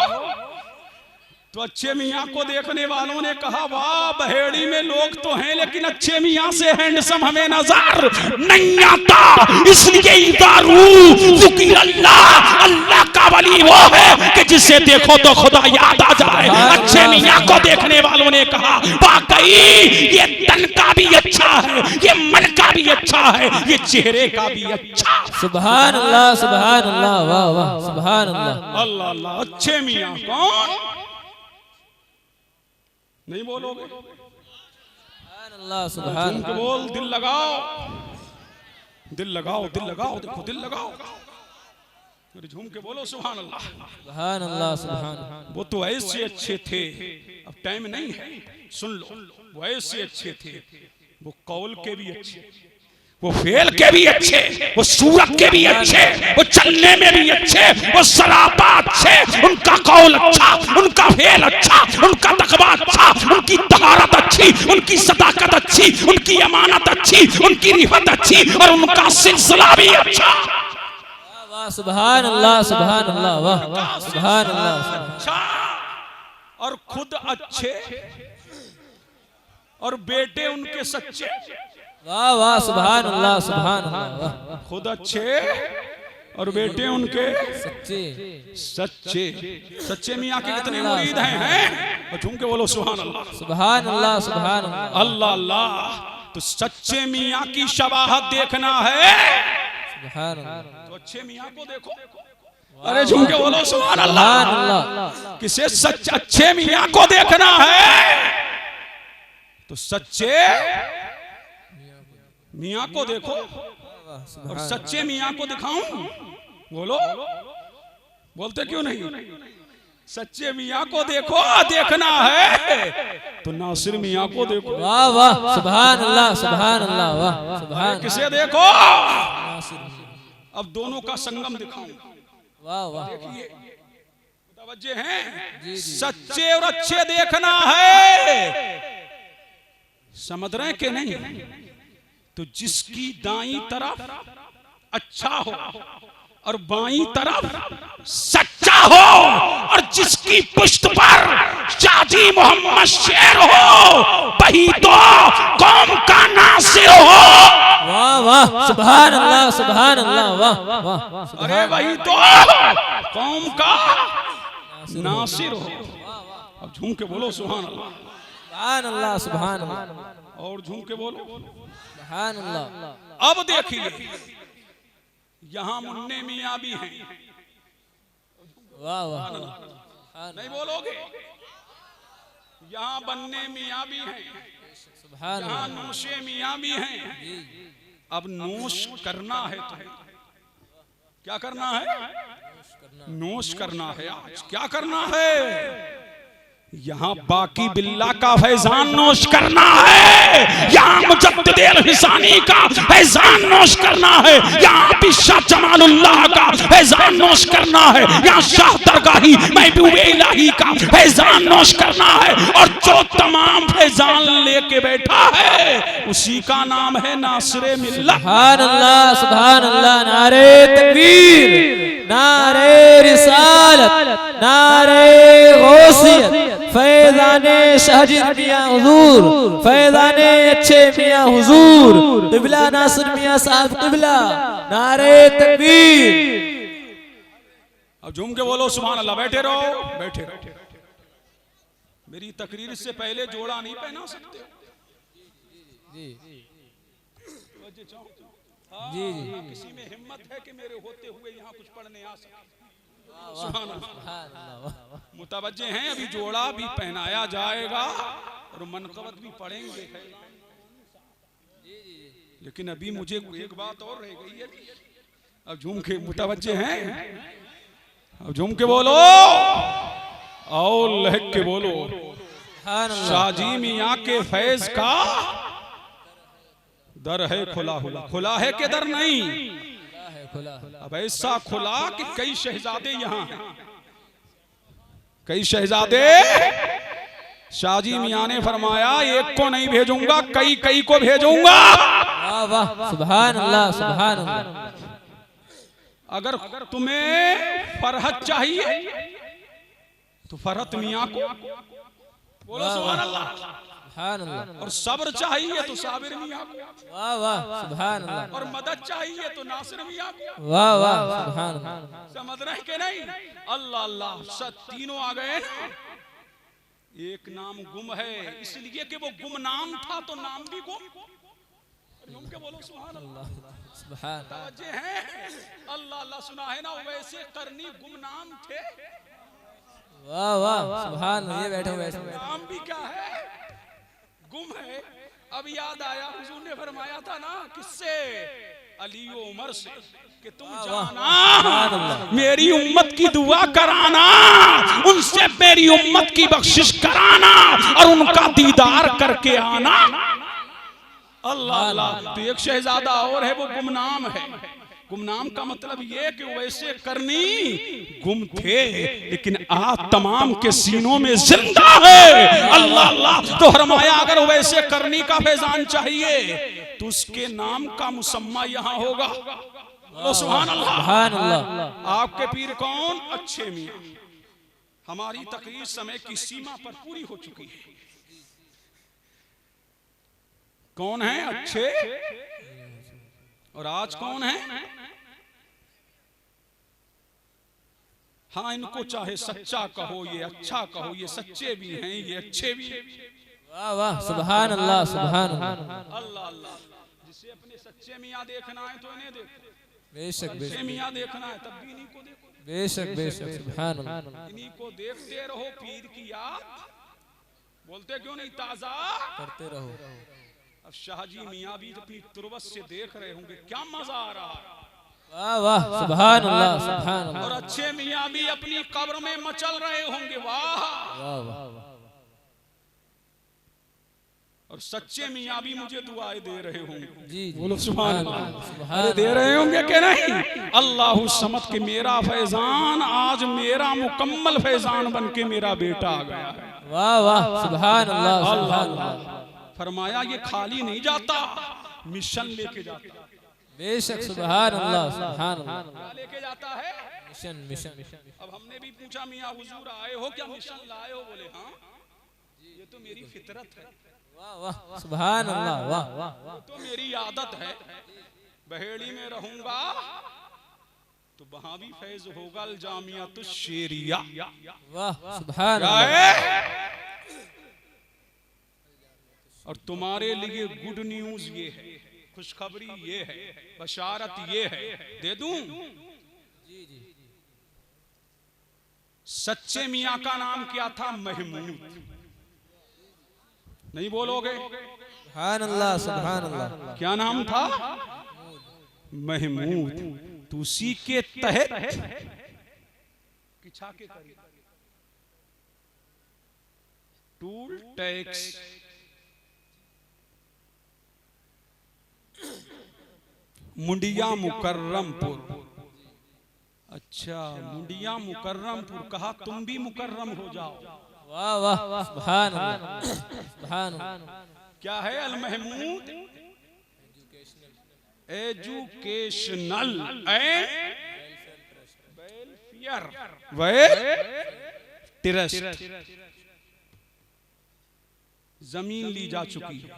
तो अच्छे मियाँ को देखने वालों ने कहा, वाह बहेड़ी में लोग तो हैं लेकिन अच्छे मियाँ से हैंडसम हमें नजर नहीं आता। इसलिए अल्लाह का वली वो है कि जिसे देखो तो खुदा याद आ जाए। अच्छे मियाँ को देखने वालों ने कहा, वाकई ये तन का भी अच्छा है, ये मन का भी अच्छा है, ये चेहरे का भी अच्छा। सुभान अल्लाह, सुभान अल्लाह, वाह वाह, सुभान अल्लाह। अल्लाह अल्लाह। अच्छे मियाँ कौन? नहीं बोलोगे। सुभान अल्लाह, सुभान। बोल, दिल लगाओ, दिल लगाओ, दिल लगाओ, देखो दिल लगाओ, झूम के बोलो सुभान अल्लाह, सुभान अल्लाह, सुभान। वो तो ऐसे अच्छे थे, अब टाइम नहीं है, सुन लो, वो ऐसे अच्छे थे, वो कौल के भी अच्छे, वो फेल के भी अच्छे, वो सूरत के भी अच्छे, वो चलने में भी अच्छे, वो सरापा अच्छे, उनका कौल अच्छा, उनका फेल अच्छा, उनका तकवा अच्छा, उनकी तहारत अच्छी, उनकी सदाकत अच्छी, उनकी अमानत अच्छी, उनकी रिफत अच्छी और उनका सिलसिला भी अच्छा। वाह, सुभान अल्लाह, सुभान अल्लाह, वाह वाह, सुभान अल्लाह। अच्छा और खुद अच्छे और बेटे उनके सच्चे। वाह वाह, सुभान अल्लाह, सुभान अल्लाह। खुद अच्छे और बेटे उनके सच्चे। सच्चे। सच्चे मियाँ के कितने मुरीद हैं? और झूम के बोलो सुभान अल्लाह, सुभान अल्लाह, सुभान अल्लाह, अल्लाह अल्लाह। तो सच्चे मियाँ की शबाहत देखना है, सुभान अल्लाह। तो अच्छे मियाँ को देखो। अरे झूम के बोलो सुभान अल्लाह। किसे सच अच्छे मियाँ को देखना है तो सच्चे मियाँ को देखो और सच्चे मियाँ को दिखाऊं। बोलो, बोलते क्यों नहीं? सच्चे मियाँ को देखो, देखना है तो नासिर मियाँ को देखो। वाह वाह सुभान अल्लाह सुभान अल्लाह वाह सुभान। किसे देखो? अब दोनों का संगम दिखाऊं। वाह वाह देखिए मुतवज्जे हैं, सच्चे और अच्छे देखना है, समझ रहे कि नहीं? तो जिसकी दाईं तरफ अच्छा हो और बाईं तरफ सच्चा हो, और जिसकी पुश्त पर शादी मोहम्मद शेर हो, वही तो कौम का नासिर हो। वाह वाह सुभान अल्लाह सुभान अल्लाह वाह वाह। अरे वही तो कौम का नासिर हो। अब झूम के बोलो सुभान अल्लाह। सुभान अल्लाह सुभान अल्लाह। और झूम के बोलो सुभान अल्लाह। अब देखिए यहाँ मुन्ने मियाँ भी हैं। वाह वाह नहीं बोलोगे? यहाँ बन्ने मियाँ भी हैं, सुभान यहाँ अल्लाह। नूशे मियाँ भी हैं। अब नोश करना है तो क्या करना है? नोश करना है। आज क्या करना है? यहाँ बाकी बिल्ला का फैजान नोश करना है, यहाँ मुजद्दिद हिसानी का फैजान नोश करना है, यहाँ भी शाह जमालुल्लाह का फैजान नोश करना है, यहाँ शाह दरगाही महबूब इलाही का फैजान नोश करना है। और जो तमाम फैजान लेके बैठा है उसी का नाम है नासिर मिल्लत। सुभान अल्लाह सुभान अल्लाह। नारे तकबीर, नारे रिसालत, नारे गौसियत, फैज़ाने शाहजीर मियाँ हुजूर, फैज़ाने अच्छे मियाँ हुजूर, क़िबला नासिर मियाँ साहब क़िबला, नारे तकबीर। अब झूम के बोलो सुभान अल्लाह। बैठे रहो, बैठे रहो। मेरी तकरीर से पहले जोड़ा नहीं पहना सकते हो। जी जी। किसी में हिम्मत है कि मेरे होते हुए यहाँ कुछ पढ़ने आ सके? सुभान अल्लाह। मुतवज्जे हैं, अभी जोड़ा भी पहनाया जाएगा और मनक़बत भी पढ़ेंगे, लेकिन अभी मुझे एक बात और रह गई है। अब झूम के मुतवज्जे हैं, अब झूम के बोलो और लहक के बोलो। शाहजी मियाँ के फैज का दर है खुला हुआ। खुला है कि दर नहीं? अब ऐसा खुला कि कई शहजादे यहाँ हैं, कई शहजादे। शाहजी मियाँ ने फरमाया एक को नहीं भेजूंगा, कई कई को भेजूंगा। वाह वाह सुभान अल्लाह सुभान अल्लाह। अगर तुम्हें फरहत चाहिए तो फरहत मियाँ को बोलो सुभान अल्लाह। सुभान अल्लाह। और सब्र चाहिए तो साबिर मियाँ को। वाह वाह सुभान अल्लाह। और मदद चाहिए तो नासिर मियाँ को। वाह वाह सुभान अल्लाह। समझ रहे कि नहीं? अल्लाह अल्लाह सब तीनों आ गए। एक नाम गुम है, इसलिए कि वो गुम नाम था तो नाम भी गुम। गुम के बोलो सुभान अल्लाह। सुभान हैं अल्लाह अल्लाह सुना है ना, वैसे करनी गुम नाम थे। वाह वाह सुभान। ये बैठो बैठो। नाम भी क्या है? गुम है। अब याद आया, हुजूर ने फरमाया था ना किससे? अली व उमर से कि तुम जाना मेरी उम्मत की दुआ कराना, उनसे मेरी उम्मत की बख्शिश कराना और उनका दीदार करके आना। अल्लाह अल्लाह। तो एक शहजादा और है, वो गुमनाम है। गुमनाम का मतलब ये कि वैसे करनी गुम थे लेकिन आज तमाम के सीनों में जिंदा है। अल्लाह अल्लाह। तो फरमाया अगर वैसे करनी का फैजान चाहिए तो उसके नाम का मुसम्मा यहाँ होगा। सुभान अल्लाह सुभान अल्लाह। आपके पीर कौन? अच्छे मियाँ। हमारी तकरीर समय की सीमा पर पूरी हो चुकी है। कौन है अच्छे और आज कौन है? हाँ, इनको चाहे सच्चा कहो, ये अच्छा कहो, ये सच्चे भी हैं, ये अच्छे भी हैं। वाह वाह सुभान अल्लाह सुभान अल्लाह अल्लाह। जिसे अपने सच्चे मियाँ देखना है तो इन्हें देखो, बेशक सच्चे मियाँ देखना है तब भी इन्हीं को देखो, बेशक बेशक सुभान अल्लाह। इन्हीं को देखते रहो। पीर की याद बोलते क्यों नहीं ताजा करते रहो। अब शाहजी मियाँ भी अपनी तुरबत से देख रहे होंगे क्या मजा आ रहा है। वाह वाह सुभान अल्लाह सुभान अल्लाह। और अच्छे मियाँ भी अपनी कब्र में मचल रहे होंगे, वाह। वाह वाह। और सच्चे मियाँ भी मुझे दुआएं दे रहे होंगे। जी बोलो सुभान अल्लाह। सुभान अरे दे रहे होंगे कि नहीं? अल्लाह समझ के मेरा फैजान आज मेरा मुकम्मल फैजान बन के मेरा बेटा आ गया है। वाह वाह सुभान अल्लाह सुभान अल्लाह। फरमाया ये खाली नहीं जाता, मिशन लेके जाता। बेशक सुभान अल्लाह सुभान अल्लाह। लेके जाता है मिशन मिशन। अब हमने भी पूछा मियाँ हुजूर आए हो क्या, मिशन लाए हो? बोले हाँ, ये तो मेरी फितरत है। वाह वाह सुभान अल्लाह वाह वाह। तो मेरी आदत है, बहेड़ी में रहूंगा तो वहां भी फैज होगा। जामिया तो शेरिया। वाह सुभान अल्लाह। और तुम्हारे लिए गुड न्यूज ये है, खुशखबरी ये है, बशारत ये है, दे दूं? सच्चे मियाँ का नाम क्या था? महमूद। नहीं बोलोगे? सुभान अल्लाह सुभान अल्लाह। क्या नाम था? महमूद। तो उसी के तहत किछा के करीब टूल टैक्स मुंडिया मुकर्रमपुर। अच्छा, मुंडिया मुकर्रमपुर। कहा तुम भी मुकर्रम हो जाओ। वाह वाह सुभान अल्लाह सुभान अल्लाह। क्या है Al Mahmood? Educational and welfare trust. जमीन ली जा चुकी है।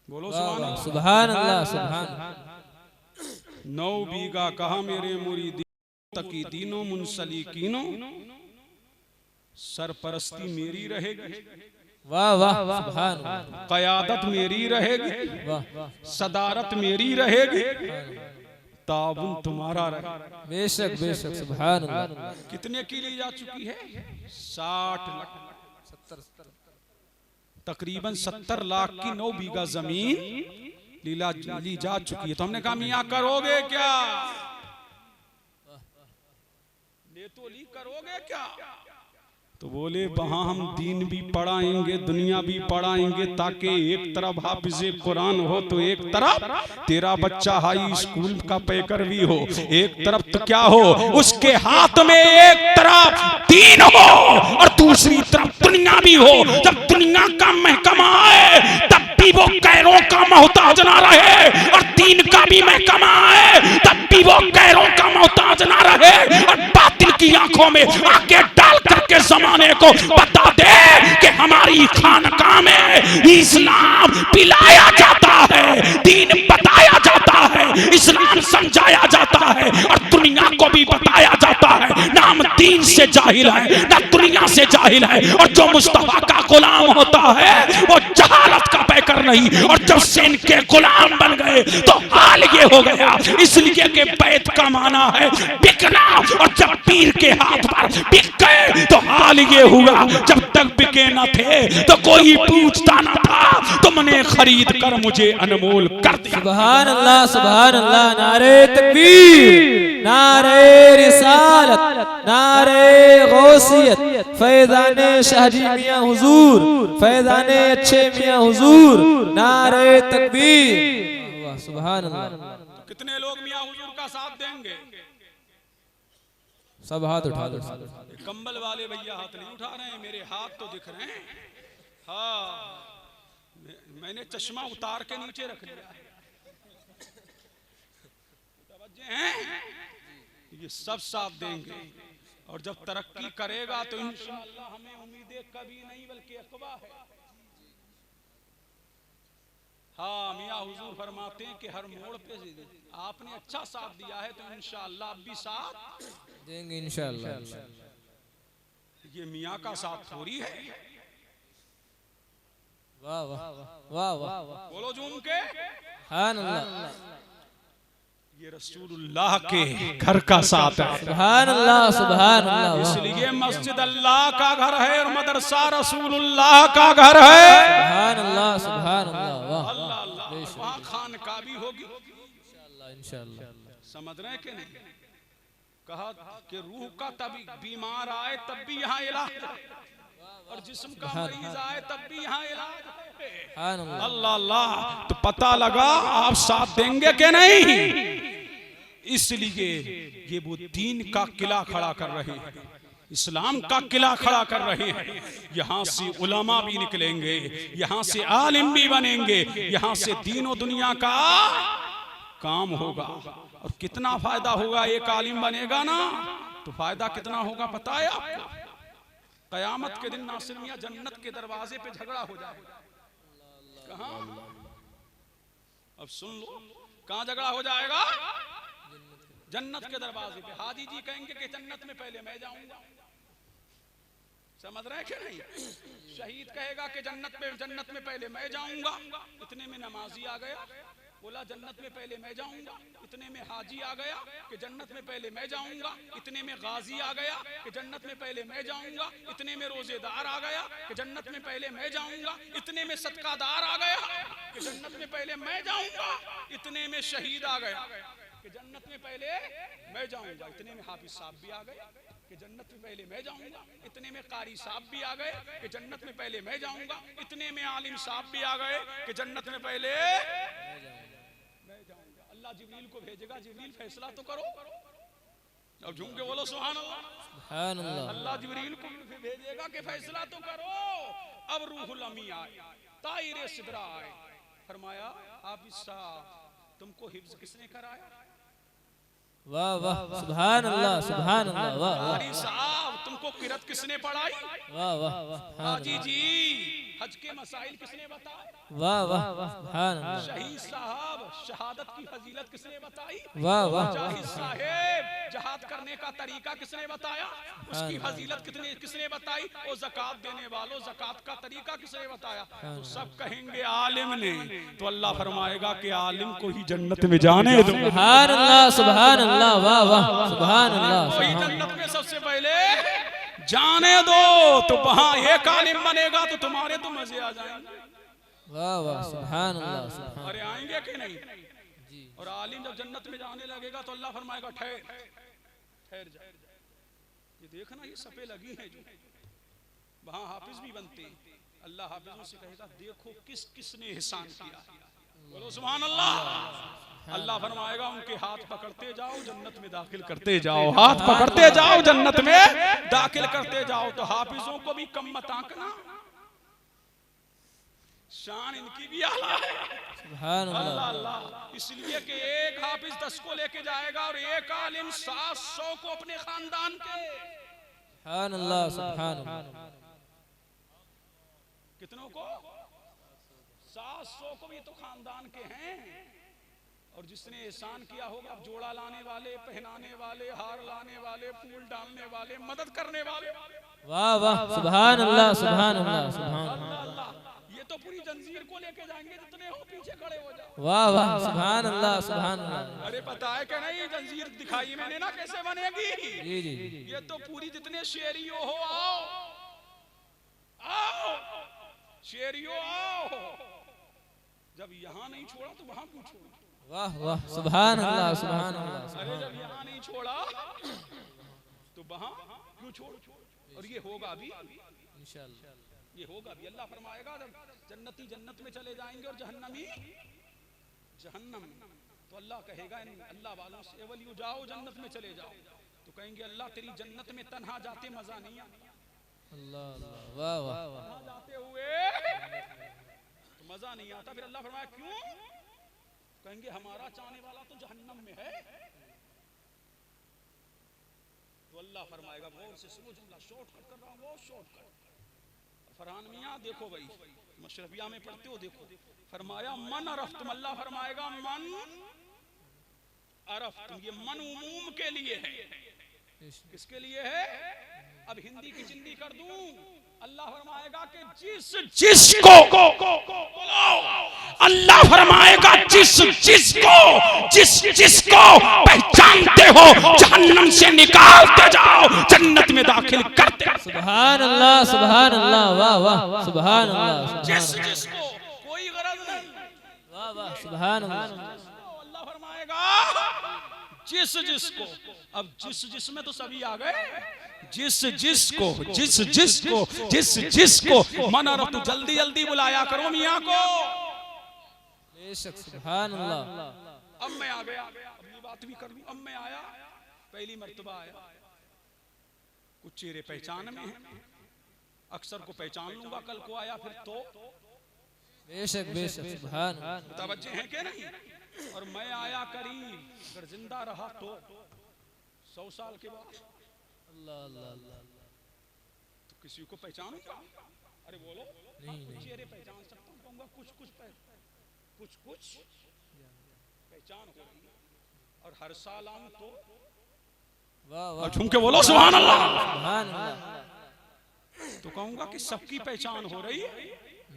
बोलो सुभान अल्लाह सुभान। 9 बीघा कहा मेरे मुरीदी तकी दीनों मुंसलिकीनों, सरपरस्ती मेरी रहेगी। वाह वाह सुभान। क़यादत मेरी रहेगी, वाह सदारत मेरी रहेगी, ताबुन तुम्हारा रहेगा। बेशक बेशक सुभान अल्लाह। कितने की ली जा चुकी है? 60 लाख, तकरीबन 70 लाख की 9 बीघा जमीन ली जा चुकी है। तो हमने कहा मियाँ करोगे क्या? ले तो ली, करोगे क्या? तो बोले वहां हम दीन भी पढ़ाएंगे, दुनिया भी पढ़ाएंगे, ताकि एक तरफ हाफिज़े कुरान हो तो एक तरफ तेरा बच्चा हाई स्कूल का पैकर भी हो, एक तरफ तो क्या हो उसके हाथ में एक तरफ दीन हो और दूसरी तरफ दुनिया भी हो। जब दुनिया का महकमा आए तब भी वो गैरों का मोहताज ना रहे, और दीन का भी महकमा आए तब भी वो गैरों का मोहताज ना रहे, और बातिल की आंखों में आंखें डाल करके जमाने को बता दे कि हमारी खानकाह में इस्लाम पिलाया जाता है, दीन बताया जाता है, इस्लाम समझाया जाता है, और दुनिया को भी बताया जाता है। ना हम दीन से जाहिल है, ना दुनिया से जाहिल है, और जो मुस्तफा का गुलाम होता है वो जहालत का पैकर नहीं। और जब से इनके गुलाम बन गए तो हाल ये हो गया, इसलिए कि बैत का माना है बिकना, और जब पीर के हाथ पर बिक गए तो हाल ये हुआ जब तक बिके न थे तो कोई पूछता न था, तुमने खरीद कर मुझे अनमोल कर दिया। सुभान अल्लाह सुभान अल्लाह। नारे तकबीर, नारे रिसालत, नारे गौसियत, फैज़ाने शाहजी मियां हुजूर, फैज़ाने अच्छे मियां हुजूर, नारे तकबीर। वाह सुभान अल्लाह। कितने लोग मियां हुजूर का साथ देंगे? सब हाथ उठा दो। कंबल वाले भैया हाथ नहीं उठा रहे हैं, मेरे हाथ तो दिख रहे हैं। हाँ, मैंने चश्मा उतार के नीचे रख लिया है। ये सब साथ देंगे, और जब तरक्की करेगा तो इंशाअल्लाह हमें उम्मीदें कभी नहीं बल्कि अकवा है। हाँ, मियाँ हुजूर फरमाते हैं कि हर मोड़ पे आपने अच्छा साथ दिया है तो इंशाअल्लाह अब भी साथ देंगे इंशाअल्लाह। ये मियाँ का साथ थोड़ी है। वाह वाह वाह वाह। बोलो झूम के सुभान अल्लाह। ये रसूलुल्लाह के घर का साथ है। सुभान अल्लाह सुभान अल्लाह। इसलिए मस्जिद अल्लाह का घर है और मदरसा रसूलुल्लाह का घर है। सुभान अल्लाह सुभान अल्लाह। वाह अल्लाह अल्लाह। वहाँ खानका भी होगी, इंशाअल्लाह। समझ रहे हैं कि नहीं? कहा कि रूह का तभी बीमार आए तब भी यहाँ इलाज और जिस्म का मरीज आए तब भी यहाँ इलाज। अल्लाह अल्लाह। तो पता लगा आप साथ देंगे कि नहीं? इसलिए ये वो दीन का किला खड़ा कर रहे हैं, इस्लाम का किला खड़ा कर रहे हैं। यहाँ से उलमा भी निकलेंगे, यहाँ से आलिम भी बनेंगे, यहाँ से दीन और दुनिया का काम होगा। और कितना फायदा होगा, एक आलिम बनेगा ना तो फायदा कितना होगा पता है आपको? कयामत के दिन नासिर मियां जन्नत के दरवाजे पे झगड़ा हो जाएगा। कहाँ? अब सुन लो, कहाँ झगड़ा हो जाएगा? जन्नत के दरवाजे पे। हाजी जी कहेंगे कि जन्नत में पहले मैं जाऊंगा। समझ रहे हैं कि नहीं? शहीद कहेगा कि जन्नत में पहले मैं जाऊंगा। इतने में नमाजी आ गया, बोला जन्नत में पहले मैं जाऊंगा। इतने में हाजी आ गया कि जन्नत में पहले मैं जाऊंगा। इतने में गाजी आ गया कि जन्नत में पहले मैं जाऊंगा। इतने में रोजेदार आ गया कि जन्नत में पहले मैं जाऊंगा। इतने में सदकादार आ गया कि जन्नत में पहले मैं जाऊंगा। इतने में शहीद आ गया कि जन्नत में पहले मैं जाऊंगा। इतने में हाफिज साहब भी आ गए कि जन्नत में पहले मैं जाऊंगा। इतने में कारी साहब भी आ गए कि जन्नत में पहले मैं जाऊंगा। इतने में आलिम साहब भी आ गए कि जन्नत में पहले मैं जाऊंगा। अल्लाह जिब्रील को भेजेगा, जिब्रील फैसला तो करो। अब झूम के बोलो सुभान अल्लाह। सुभान अल्लाह। अल्लाह जिब्रील को भेजेगा कि फैसला तो करो। अब रूहुल अमी आए, ताइरे सिदरा आए। फरमाया हाफिज साहब तुमको हिफ्ज किसने कराया? वाह वाह सुभान अल्लाह सुभान अल्लाह। वाह कारी साहब तुमको किरत किसने पढ़ाई? वाह वाह। हाजी जी हज के मसाइल किसने बताए? वाह वाह सुभान अल्लाह। शहीद साहब शहादत की फजीलत किसने बताई? वाह वाह। जाहिद साहेब जहाद करने का तरीका किसने बताया? उसकी फजीलत किसने बताई? वो ज़कात देने वालों ज़कात का तरीका किसने बताया? तो सब कहेंगे आलिम ने। तो अल्लाह फरमाएगा कि आलिम को ही जन्नत में जाने दो। सुभान अल्लाह सुभान अल्लाह। वाह वाह सुभान अल्लाह। कोई जन्नत में सबसे पहले जाने दो। तो वहां एक आलिम बनेगा तो तुम्हारे तो मजे आ जाएंगे। वाह वाह सुभान अल्लाह। अरे आएंगे कि नहीं? और आलिम जब जन्नत में जाने लगेगा तो अल्लाह फरमाएगा ठहर जा। ये देखना ये सफे लगी है जो वहां हाफिज भी बनते हैं। अल्लाह हाफिजों से कहेगा देखो किस किसने एहसान किया। बोलो सुभान अल्लाह। अल्लाह फरमाएगा उनके हाथ पकड़ते जाओ जन्नत में दाखिल करते जाओ। हाथ पकड़ते जाओ जन्नत में दाखिल करते जाओ। तो हाफिजों को भी कम मत आंकना, शान इनकी भी आला है। सुभान अल्लाह अल्लाह। इसलिए कि एक हाफिज 10 को लेके जाएगा और एक आलिम 700 को अपने खानदान के। सुभान अल्लाह सुभान अल्लाह। कितनों को? 700 को भी तो खानदान के हैं। और जिसने एहसान किया होगा जोड़ा लाने वाले, पहनाने वाले, हार लाने वाले, फूल डालने वाले, मदद करने वाले। वाह वाह सुभान अल्लाह सुभान अल्लाह सुभान अल्लाह। ये तो पूरी जंजीर को लेके जाएंगे, जितने हो पीछे खड़े हो जाओ। वाह वाह सुभान अल्लाह सुभान अल्लाह। अरे पता है क्या नहीं, जंजीर दिखाई मैंने ना कैसे बनेगी। जी जी। ये तो पूरी जितने शेरियो हो आओ आओ, शेरियो आओ। जब यहाँ नहीं छोड़ा तो वहां क्यों छोड़ा? वाह वाह सुभान अल्लाह सुभान अल्लाह। अरे जब यहाँ नहीं छोड़ा तो वहां क्यों छोड़? और ये होगा भी इंशाअल्लाह, ये होगा भी। अल्लाह फरमाएगा जब जन्नती जन्नत में चले जाएंगे और जहन्नमी जहन्नम, तो अल्लाह कहेगा अल्लाह वालों से वलियो जाओ जन्नत में चले जाओ। तो कहेंगे अल्लाह तेरी जन्नत में तन्हा जाते मजा नहीं आता। अल्लाह अल्लाह। वाह वाह वाह। जाते हुए तो मजा नहीं आता। फिर अल्लाह फरमाया क्यों? कहेंगे हमारा चाहने वाला तो जहन्नम में है। तो अल्लाह फरमाएगा गौर से सुनो जुमला शॉर्टकट कर रहा हूं, वो शॉर्टकट। फरहान मियां देखो भाई मशरफिया में पढ़ते हो, देखो फरमाया मन अरफ तुम। अल्लाह फरमाएगा मन अरफ तुम। ये मन उमूम के लिए है। किसके लिए है? अब हिंदी की चिंदी कर दूं। अल्लाह फरमाएगा कि जिसको अल्लाह फरमाएगा जिसको पहचानते हो जहन्नम से निकालते जाओ, जन्नत में दाखिल करते। सुभान अल्लाह सुभान अल्लाह। वाह वाह सुभान अल्लाह। जिसको कोई गरज नहीं। वाह वाह सुभान अल्लाह। अल्लाह फरमाएगा जाएगा जिस जिसको, अब जिस जिसमें तो सभी आ गए, जिस जिसको मन और तो जल्दी जल्दी बुलाया करो मियाँ को। बेशक सुभान अल्लाह। अब मैं आ गया, अपनी बात भी कर लूं। अब मैं आया, पहली मर्तबा आया, कुछ चेहरे पहचान में हैं, अक्सर को पहचान लूंगा, कल को आया फिर तो बेशक बेशक सुभान अल्लाह। मुतवज्जे हैं कि नहीं। और मैं आया करीब, अगर जिंदा रहा तो 100 साल के बाद अल्लाह अल्लाह अल्लाह तो किसी को पहचानूंगा? अरे बोलो, नहीं चेहरे पहचान सकता हूँ, कहूंगा कुछ पहचान हो रही है। और हर साल आऊं तो वाह वाह, और झूम के बोलो सुभान अल्लाह। सुभान अल्लाह। तो कहूंगा कि सबकी पहचान हो रही है।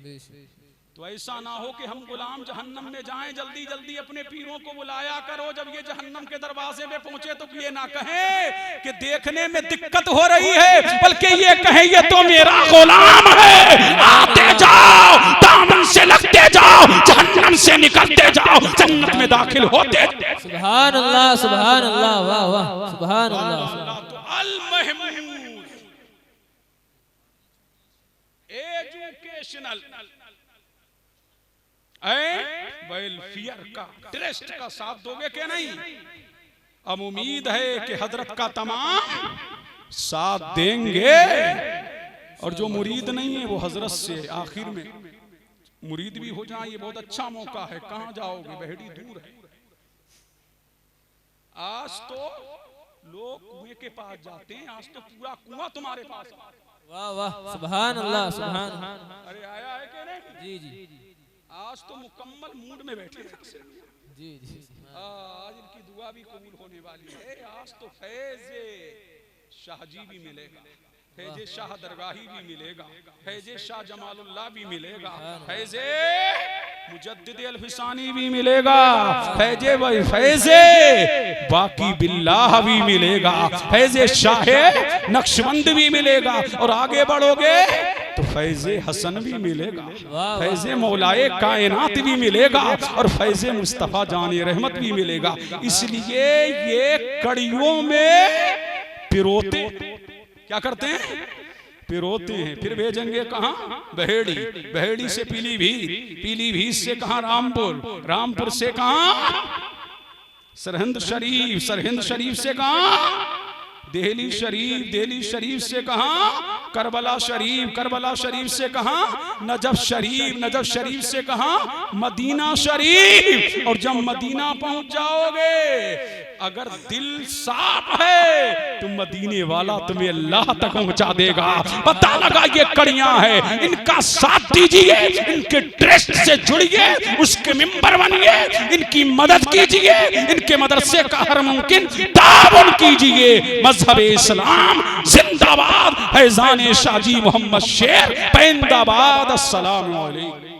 बेशक तो ऐसा ना हो कि हम गुलाम जहन्नम में जाएं, जल्दी जल्दी अपने पीरों को बुलाया करो। जब ये जहन्नम के दरवाजे में पहुंचे तो ये ना कहें कि देखने में दिक्कत हो रही है, बल्कि ये कहें ये तो मेरा गुलाम है। आते जाओ, दामन से लगते जाओ, जहन्नम से निकलते जाओ, जन्नत में दाखिल होते। सुभान अल्लाह सुभान अल्लाह, वाह वाह सुभान अल्लाह। तो अल महमूद एजुकेशनल वेलफेयर का ट्रस्ट का साथ दोगे क्या? नहीं। अब उम्मीद है कि हजरत का तमाम साथ देंगे। और जो मुरीद नहीं है वो हजरत से आखिर में मुरीद भी हो जाए, ये बहुत अच्छा मौका है। कहाँ जाओगे? बहेड़ी दूर है। आज तो लोग कुएं के पास जाते हैं, आज तो पूरा कुआं तुम्हारे पास। वाह वाह सुभान अल्लाह सुभान अल्लाह। अरे आया है कि नहीं? जी जी आज तो मुकम्मल मूड में बैठे हैं। जी जी आज इनकी दुआ भी कबूल होने वाली है। आज तो फैज़े शाहजी भी मिलेगा, फैज़े शाह दरगाही भी मिलेगा, फैज़े शाह जमालुल्लाह भी मिलेगा, फैज़े मुजद्दिद अल-फिसानी भी मिलेगा, फैज़े बाकी बिल्लाह भी मिलेगा, फैज़े शाह नक्शबंद भी मिलेगा। और आगे बढ़ोगे तो फैज़े हसन भी मिलेगा, फैज़े मौलाए कायनात भी मिलेगा, और फैज़े मुस्तफ़ा जाने रहमत भी मिलेगा। इसलिए ये कड़ियों में पिरोते क्या करते हैं? पिरोते हैं। फिर भेजेंगे कहाँ? बहेड़ी, बहेड़ी से पीलीभीत, पीलीभीत से कहाँ? रामपुर, रामपुर से कहाँ? सरहिंद शरीफ, सरहिंद शरीफ से कहाँ? दिल्ली शरीफ, दिल्ली शरीफ से कहाँ? करबला शरीफ, करबला शरीफ से कहाँ? नजफ शरीफ, नजफ शरीफ से कहाँ? मदीना शरीफ। और जब मदीना पहुंच जाओगे, अगर दिल साफ है तो मदीने वाला तुम्हें अल्लाह तक पहुंचा देगा। पता लगा ये कड़ियां हैं, इनका साथ दीजिए, इनके ट्रस्ट से जुड़िए, उसके मेंबर बनिए, इनकी मदद कीजिए, इनके मदरसे का हर मुमकिन ताउन कीजिए। मजहब इस्लाम जिंदाबाद, फैजान शाजी मोहम्मद शेर पैंदाबाद। अस्सलाम वालेकुम।